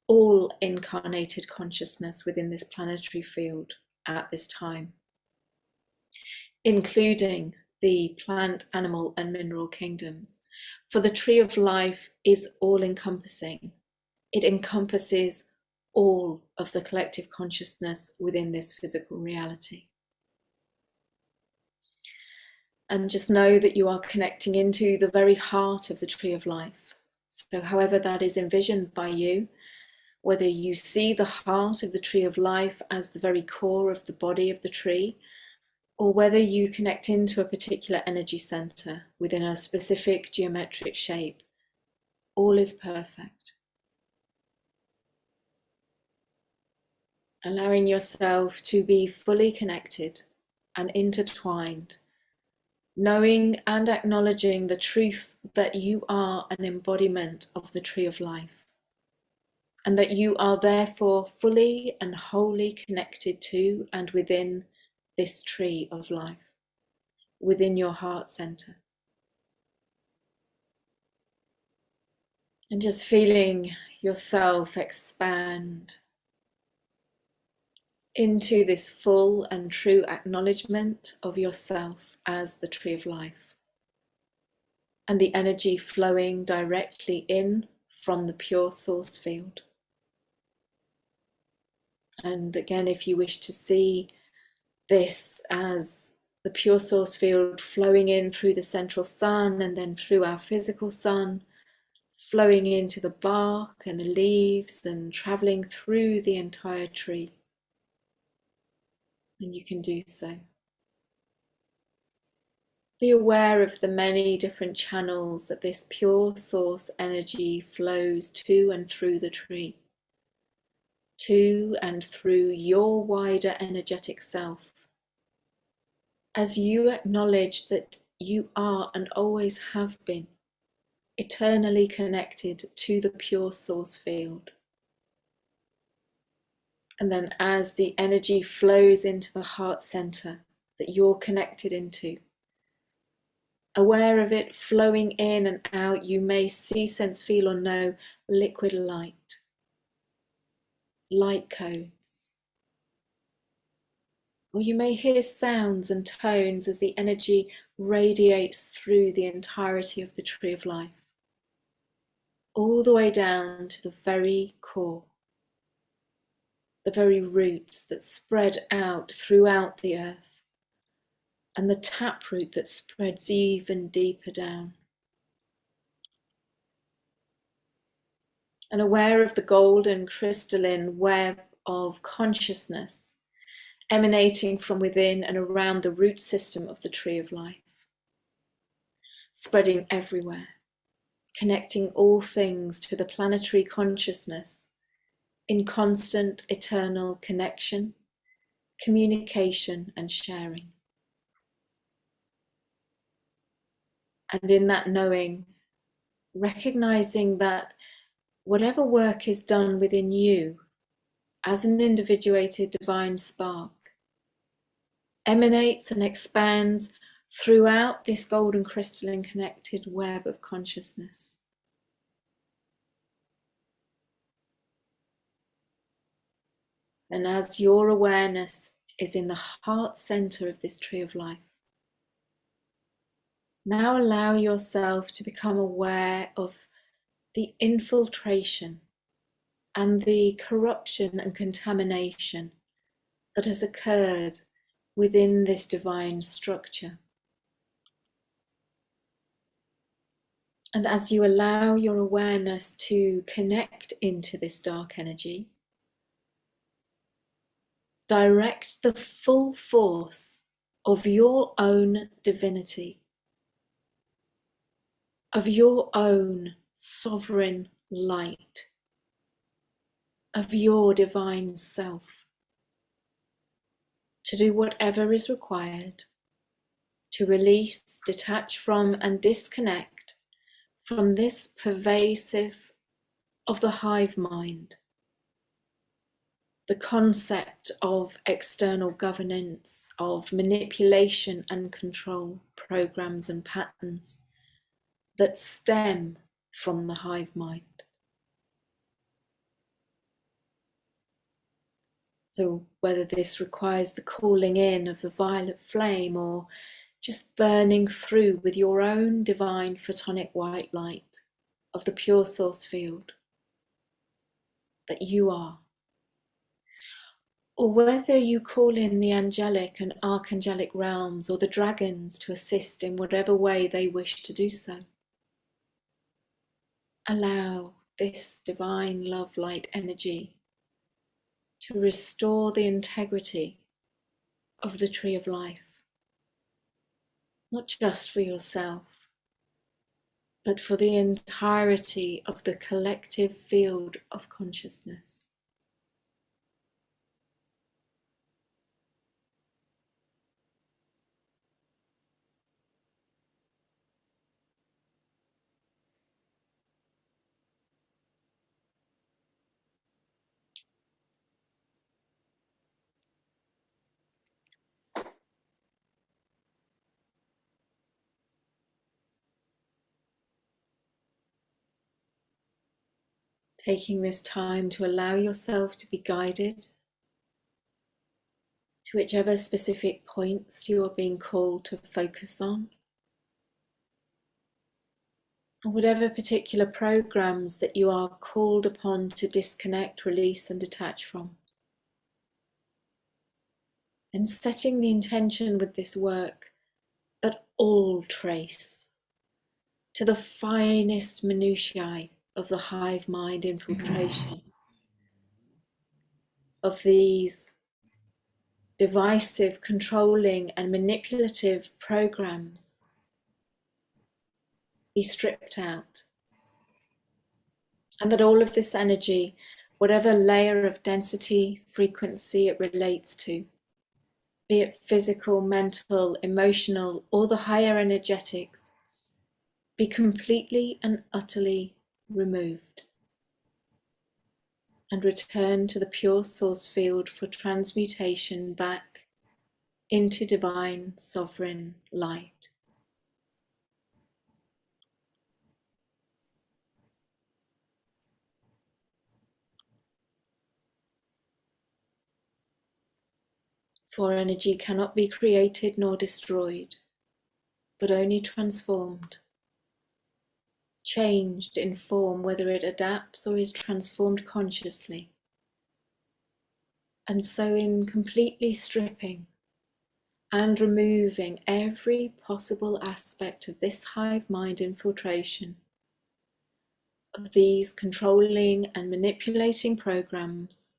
all incarnated consciousness within this planetary field at this time, including the plant, animal, and mineral kingdoms. For the tree of life is all-encompassing. It encompasses all of the collective consciousness within this physical reality. And just know that you are connecting into the very heart of the tree of life. So however that is envisioned by you, whether you see the heart of the tree of life as the very core of the body of the tree, or whether you connect into a particular energy center within a specific geometric shape, all is perfect. Allowing yourself to be fully connected and intertwined, knowing and acknowledging the truth that you are an embodiment of the tree of life, and that you are therefore fully and wholly connected to and within this tree of life, within your heart center. And just feeling yourself expand into this full and true acknowledgement of yourself as the tree of life, and the energy flowing directly in from the pure source field. And again, if you wish to see this as the pure source field flowing in through the central sun and then through our physical sun, flowing into the bark and the leaves and traveling through the entire tree. And you can do so. Be aware of the many different channels that this pure source energy flows to and through the tree, to and through your wider energetic self, as you acknowledge that you are and always have been eternally connected to the pure source field. And then as the energy flows into the heart center that you're connected into, aware of it flowing in and out, you may see, sense, feel, or know liquid light, light codes. Or you may hear sounds and tones as the energy radiates through the entirety of the tree of life, all the way down to the very core, the very roots that spread out throughout the earth, and the taproot that spreads even deeper down. And aware of the golden crystalline web of consciousness emanating from within and around the root system of the tree of life, spreading everywhere, connecting all things to the planetary consciousness in constant eternal connection, communication, and sharing. And in that knowing, recognizing that whatever work is done within you as an individuated divine spark emanates and expands throughout this golden crystalline connected web of consciousness. And as your awareness is in the heart center of this tree of life, now allow yourself to become aware of the infiltration and the corruption and contamination that has occurred within this divine structure. And as you allow your awareness to connect into this dark energy, direct the full force of your own divinity, of your own sovereign light, of your divine self, to do whatever is required to release, detach from, and disconnect from this pervasive of the hive mind, the concept of external governance, of manipulation and control programs and patterns that stem from the hive mind. So whether this requires the calling in of the violet flame or just burning through with your own divine photonic white light of the pure source field that you are, or whether you call in the angelic and archangelic realms or the dragons to assist in whatever way they wish to do so. Allow this divine love light energy to restore the integrity of the tree of life, not just for yourself, but for the entirety of the collective field of consciousness. Taking this time to allow yourself to be guided to whichever specific points you are being called to focus on, or whatever particular programs that you are called upon to disconnect, release, and detach from. And setting the intention with this work at all trace to the finest minutiae of the hive mind infiltration, of these divisive, controlling, and manipulative programs be stripped out. And that all of this energy, whatever layer of density, frequency it relates to, be it physical, mental, emotional, or the higher energetics, be completely and utterly removed and return to the pure source field for transmutation back into divine sovereign light. For energy cannot be created nor destroyed, but only transformed, changed in form, whether it adapts or is transformed consciously. And so in completely stripping and removing every possible aspect of this hive mind infiltration, of these controlling and manipulating programs,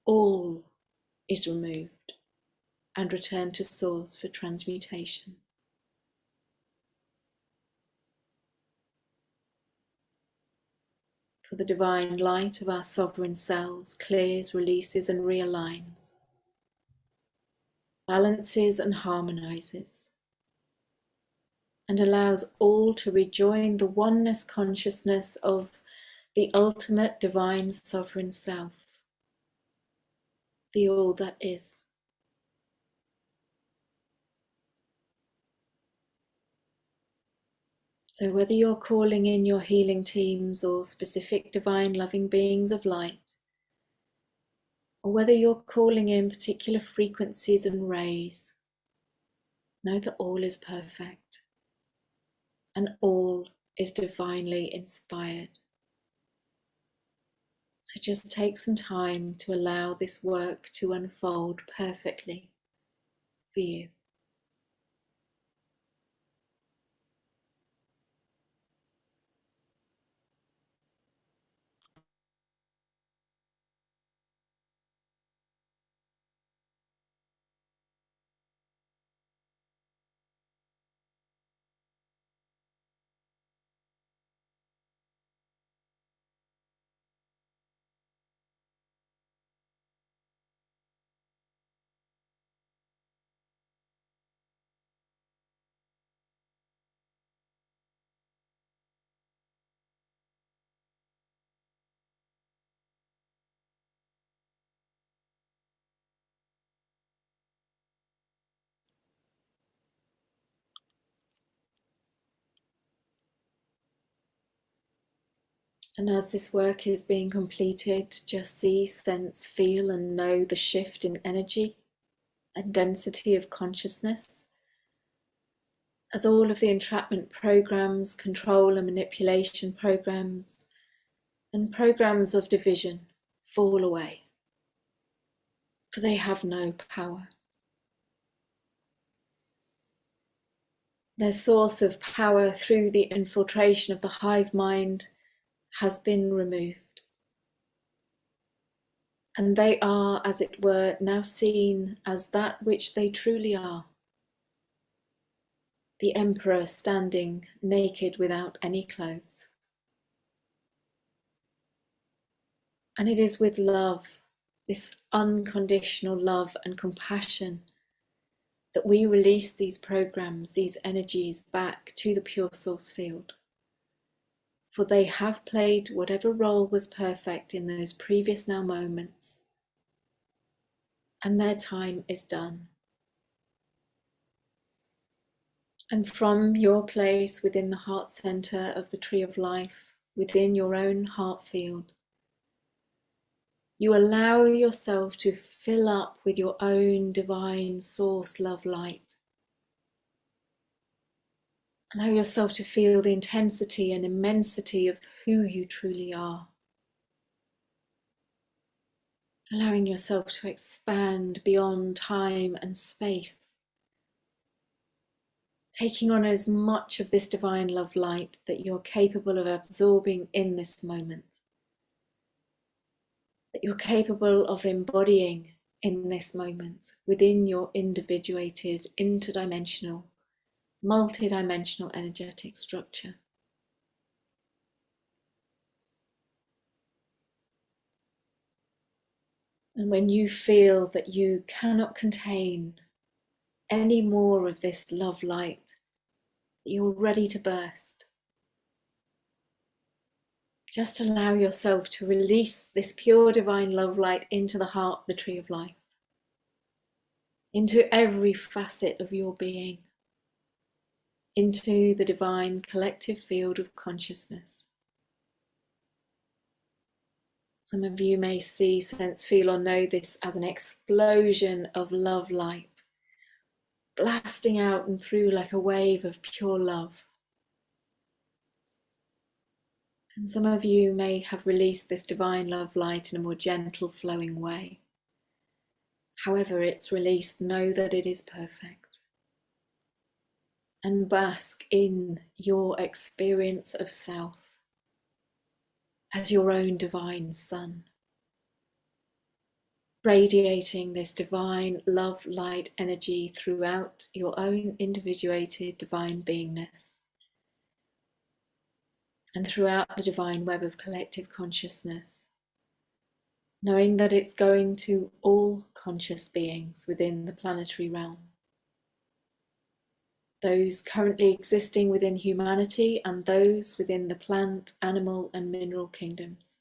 all is removed and returned to source for transmutation. For the divine light of our sovereign selves clears, releases and realigns, balances and harmonizes, and allows all to rejoin the oneness consciousness of the ultimate divine sovereign self, the all that is. So whether you're calling in your healing teams or specific divine loving beings of light, or whether you're calling in particular frequencies and rays, know that all is perfect and all is divinely inspired. So just take some time to allow this work to unfold perfectly for you. And as this work is being completed, just see, sense, feel, and know the shift in energy and density of consciousness as all of the entrapment programs, control and manipulation programs, and programs of division fall away, for they have no power. Their source of power through the infiltration of the hive mind has been removed. And they are, as it were, now seen as that which they truly are. The emperor standing naked without any clothes. And it is with love, this unconditional love and compassion, that we release these programs, these energies back to the pure source field. For they have played whatever role was perfect in those previous now moments, and their time is done. And from your place within the heart center of the tree of life, within your own heart field, you allow yourself to fill up with your own divine source love light. Allow yourself to feel the intensity and immensity of who you truly are. Allowing yourself to expand beyond time and space. Taking on as much of this divine love light that you're capable of absorbing in this moment. That you're capable of embodying in this moment within your individuated, interdimensional, multidimensional energetic structure. And when you feel that you cannot contain any more of this love light, that you're ready to burst, just allow yourself to release this pure divine love light into the heart of the tree of life, into every facet of your being, into the divine collective field of consciousness. Some of you may see, sense, feel, or know this as an explosion of love light, blasting out and through like a wave of pure love. And some of you may have released this divine love light in a more gentle, flowing way. However it's released, know that it is perfect. And bask in your experience of self as your own divine sun, radiating this divine love light energy throughout your own individuated divine beingness and throughout the divine web of collective consciousness, knowing that it's going to all conscious beings within the planetary realm, those currently existing within humanity and those within the plant, animal and mineral kingdoms.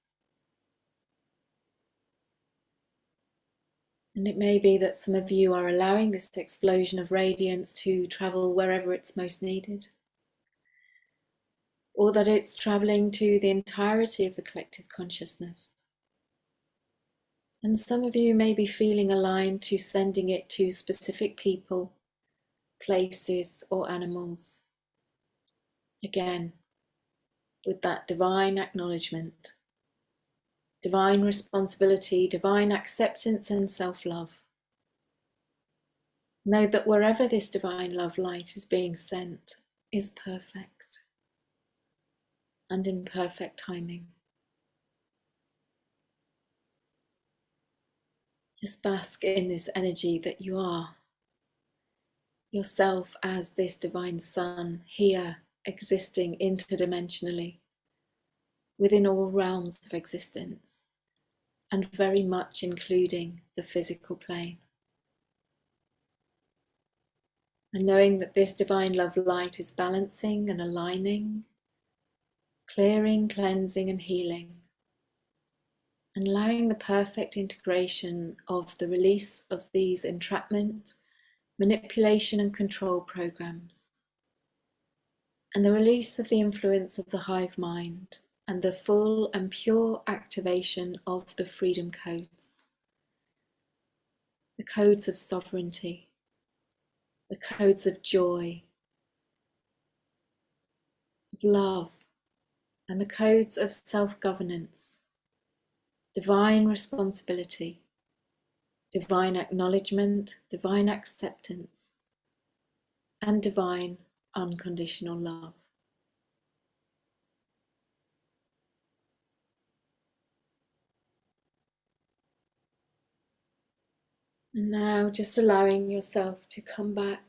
And it may be that some of you are allowing this explosion of radiance to travel wherever it's most needed, or that it's traveling to the entirety of the collective consciousness. And some of you may be feeling aligned to sending it to specific people, places, or animals. Again, with that divine acknowledgement, divine responsibility, divine acceptance and self-love. Know that wherever this divine love light is being sent is perfect and in perfect timing. Just bask in this energy that you are, yourself as this divine sun here, existing interdimensionally, within all realms of existence, and very much including the physical plane. And knowing that this divine love light is balancing and aligning, clearing, cleansing and healing, and allowing the perfect integration of the release of these entrapment, manipulation and control programs, and the release of the influence of the hive mind, and the full and pure activation of the freedom codes, the codes of sovereignty, the codes of joy, of love, and the codes of self-governance, divine responsibility, divine acknowledgement, divine acceptance, and divine unconditional love. And now just allowing yourself to come back,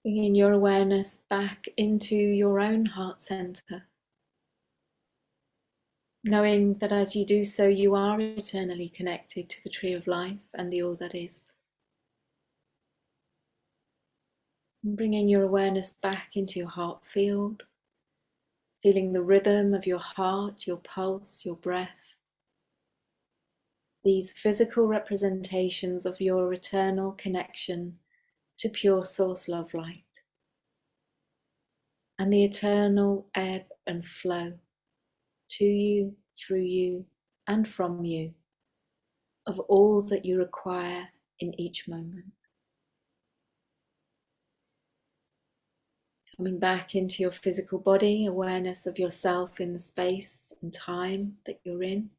bringing your awareness back into your own heart center, knowing that as you do so, you are eternally connected to the tree of life and the all that is. And bringing your awareness back into your heart field, feeling the rhythm of your heart, your pulse, your breath, these physical representations of your eternal connection to pure source love light, and the eternal ebb and flow to you, through you, and from you of all that you require in each moment. Coming back into your physical body, awareness of yourself in the space and time that you're in.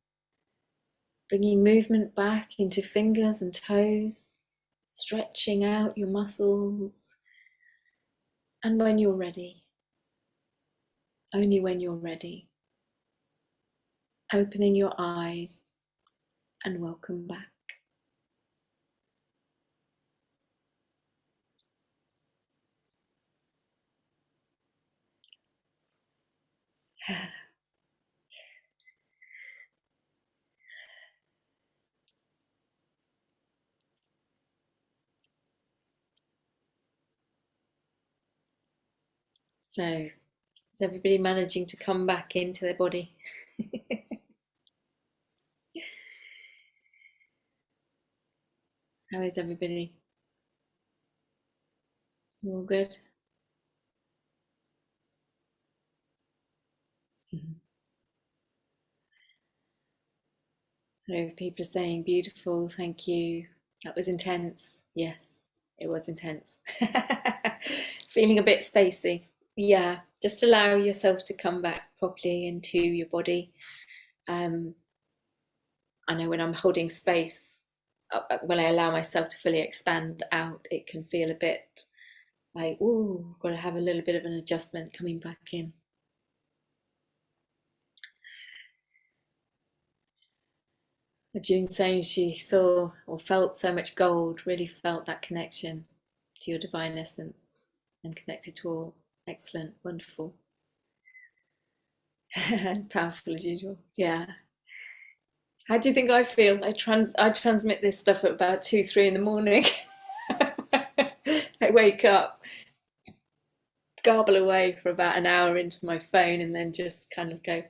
Bringing movement back into fingers and toes, stretching out your muscles. And when you're ready, only when you're ready, opening your eyes and welcome back. So, is everybody managing to come back into their body? How is everybody? All good? So people are saying beautiful, thank you. That was intense. Yes, it was intense. Feeling a bit spacey. Yeah, just allow yourself to come back properly into your body. I know when I'm holding space, when I allow myself to fully expand out, it can feel a bit like, ooh, got to have a little bit of an adjustment coming back in. June saying she saw or felt so much gold, really felt that connection to your divine essence and connected to all. Excellent, wonderful. Powerful as usual. Yeah. How do you think I feel? I transmit this stuff at about 2, 3 in the morning. I wake up, garble away for about an hour into my phone, and then just kind of go.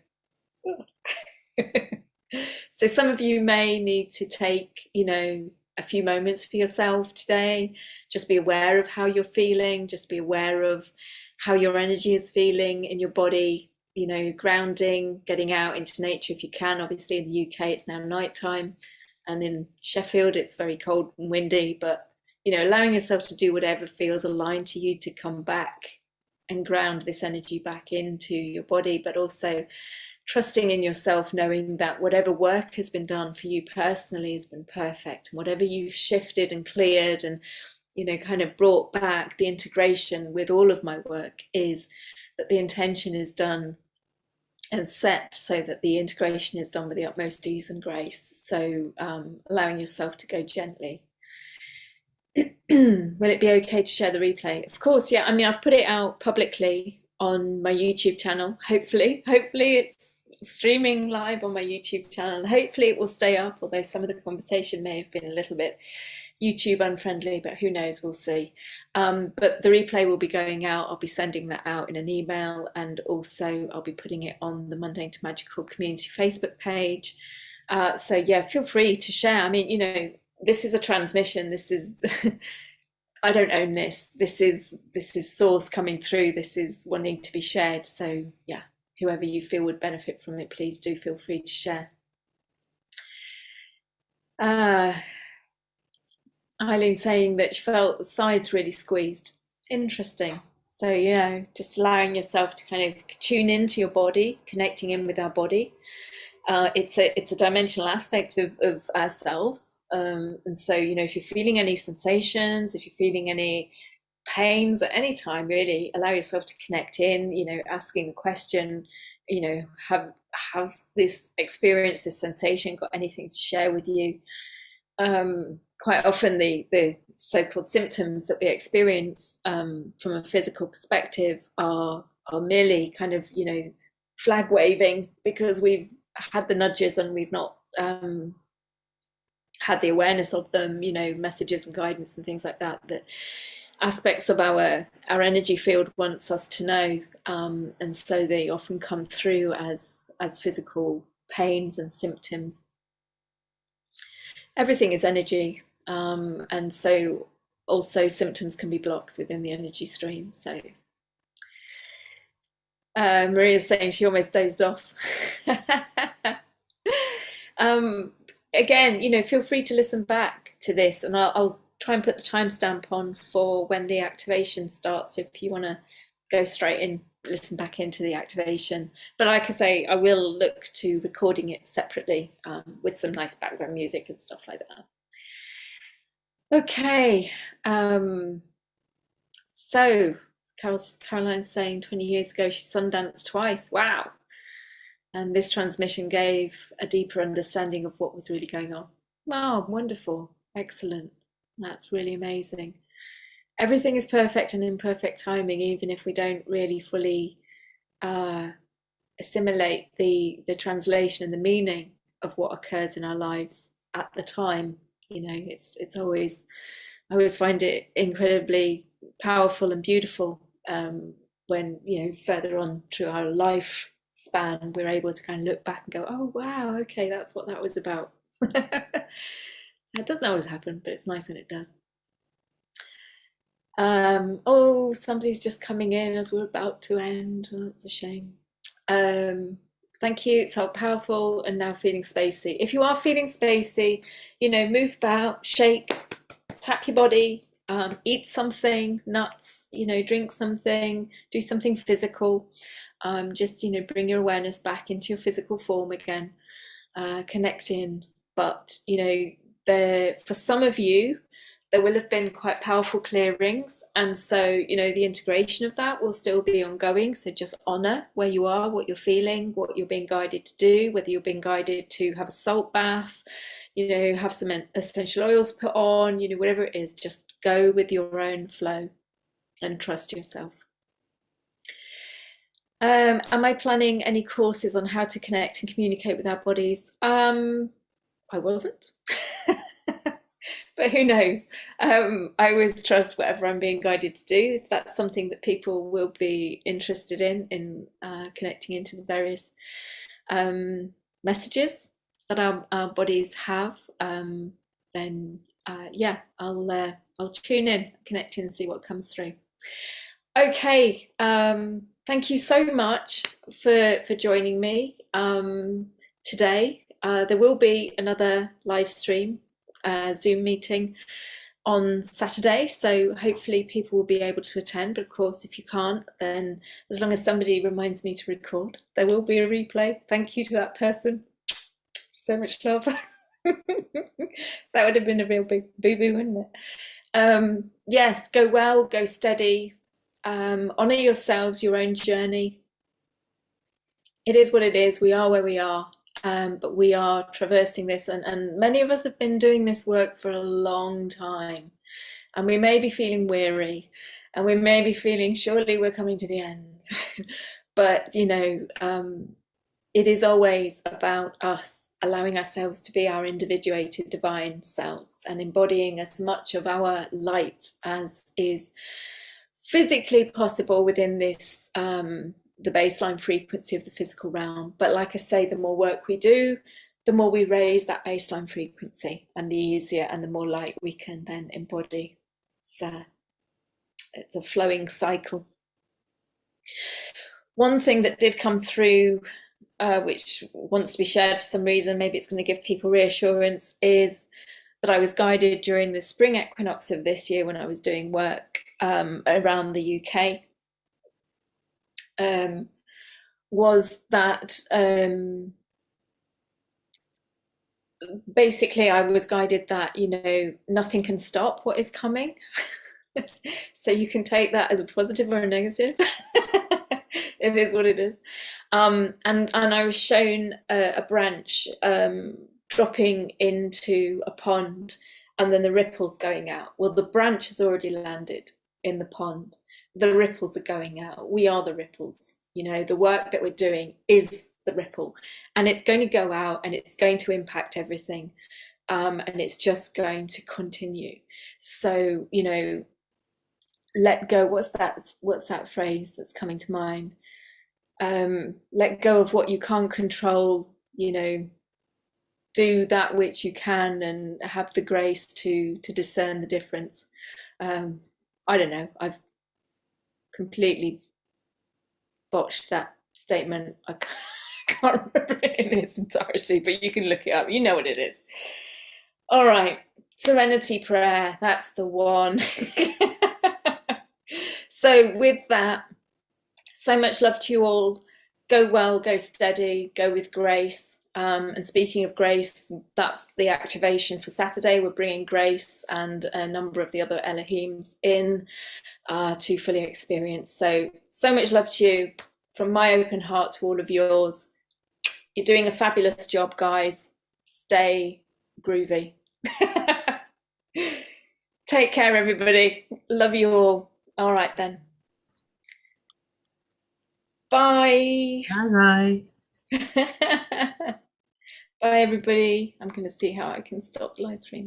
So some of you may need to take, a few moments for yourself today. Just be aware of how you're feeling. Just be aware of how your energy is feeling in your body. Grounding, getting out into nature if you can. Obviously, in the UK, it's now nighttime, and in Sheffield, it's very cold and windy. But allowing yourself to do whatever feels aligned to you to come back and ground this energy back into your body, but also trusting in yourself, knowing that whatever work has been done for you personally has been perfect, and whatever you've shifted and cleared and kind of brought back, the integration with all of my work is that the intention is done and set so that the integration is done with the utmost ease and grace. So allowing yourself to go gently. Will it be okay to share the replay? Of course, yeah. I mean, I've put it out publicly on my YouTube channel. Hopefully it's streaming live on my YouTube channel. Hopefully it will stay up, although some of the conversation may have been a little bit YouTube unfriendly, but who knows, we'll see. But the replay will be going out. I'll be sending that out in an email, and also I'll be putting it on the Mundane to Magical community Facebook page. So yeah, feel free to share. I mean, this is a transmission. This is I don't own this. This is source coming through. This is wanting to be shared. So yeah, whoever you feel would benefit from it, please do feel free to share. Eileen saying that she felt the sides really squeezed. Interesting. So, just allowing yourself to kind of tune into your body, connecting in with our body. It's a dimensional aspect of ourselves. And so, if you're feeling any sensations, if you're feeling any pains at any time, really allow yourself to connect in, asking the question, has this experience, this sensation got anything to share with you? Quite often the so-called symptoms that we experience from a physical perspective are merely kind of, flag waving because we've had the nudges and we've not had the awareness of them, messages and guidance and things like that, that aspects of our energy field wants us to know. And so they often come through as physical pains and symptoms. Everything is energy. And so also symptoms can be blocks within the energy stream. So Maria's saying she almost dozed off. Again, feel free to listen back to this, and I'll try and put the timestamp on for when the activation starts if you want to go straight in, listen back into the activation. But like I say, I will look to recording it separately with some nice background music and stuff like that. Okay, so Caroline's saying 20 years ago she sundanced twice. Wow. And this transmission gave a deeper understanding of what was really going on. Wow, wonderful. Excellent. That's really amazing. Everything is perfect and in perfect timing, even if we don't really fully assimilate the translation and the meaning of what occurs in our lives at the time. You know, it's always, I always find it incredibly powerful and beautiful when, you know, further on through our life span, we're able to kind of look back and go, oh wow, okay, that's what that was about. It doesn't always happen, but it's nice when it does. Oh, somebody's just coming in as we're about to end. Oh, that's a shame. Thank you. It felt powerful and now feeling spacey. If you are feeling spacey, you know, move about, shake, tap your body, eat something, nuts, you know, drink something, do something physical. Just, you know, bring your awareness back into your physical form again, connect in. But, you know, for some of you, there will have been quite powerful clearings, and so, you know, the integration of that will still be ongoing. So just honor where you are, what you're feeling, what you're being guided to do, whether you're being guided to have a salt bath, you know, have some essential oils put on, you know, whatever it is, just go with your own flow and trust yourself. Am I planning any courses on how to connect and communicate with our bodies? I wasn't. But who knows? I always trust whatever I'm being guided to do. If that's something that people will be interested in connecting into the various messages that our bodies have, then yeah, I'll tune in, connect in, and see what comes through. Okay, thank you so much for joining me today. There will be another live stream Zoom meeting on Saturday, so hopefully people will be able to attend. But of course, if you can't, then as long as somebody reminds me to record, there will be a replay. Thank you to that person. So much love. That would have been a real big boo-boo, wouldn't it? Yes, go well, go steady, honor yourselves, your own journey. It is what it is. We are where we are. But we are traversing this, and many of us have been doing this work for a long time, and we may be feeling weary, and we may be feeling surely we're coming to the end. But you know, it is always about us allowing ourselves to be our individuated divine selves and embodying as much of our light as is physically possible within this the baseline frequency of the physical realm. But like I say, the more work we do, the more we raise that baseline frequency, and the easier and the more light we can then embody. It's a flowing cycle. One thing that did come through, which wants to be shared for some reason, maybe it's going to give people reassurance, is that I was guided during the spring equinox of this year when I was doing work around the UK. Was that basically I was guided that, you know, nothing can stop what is coming. So you can take that as a positive or a negative. It is what it is. And I was shown a branch dropping into a pond, and then the ripples going out. Well, the branch has already landed in the pond. The ripples are going out. We are the ripples. You know, the work that we're doing is the ripple, and it's going to go out, and it's going to impact everything, and it's just going to continue. So, you know, let go. What's that phrase that's coming to mind? Let go of what you can't control. You know, do that which you can, and have the grace to discern the difference. I don't know. I've completely botched that statement. I can't remember it in its entirety, but you can look it up. You know what it is. All right, serenity prayer. That's the one. So with that, so much love to you all. Go well, go steady, go with grace. And speaking of grace, that's the activation for Saturday. We're bringing grace and a number of the other Elohims in to fully experience. So much love to you from my open heart to all of yours. You're doing a fabulous job, guys. Stay groovy. Take care, everybody. Love you all. All right, then. Bye. Bye bye. Bye, everybody. I'm going to see how I can stop the live stream.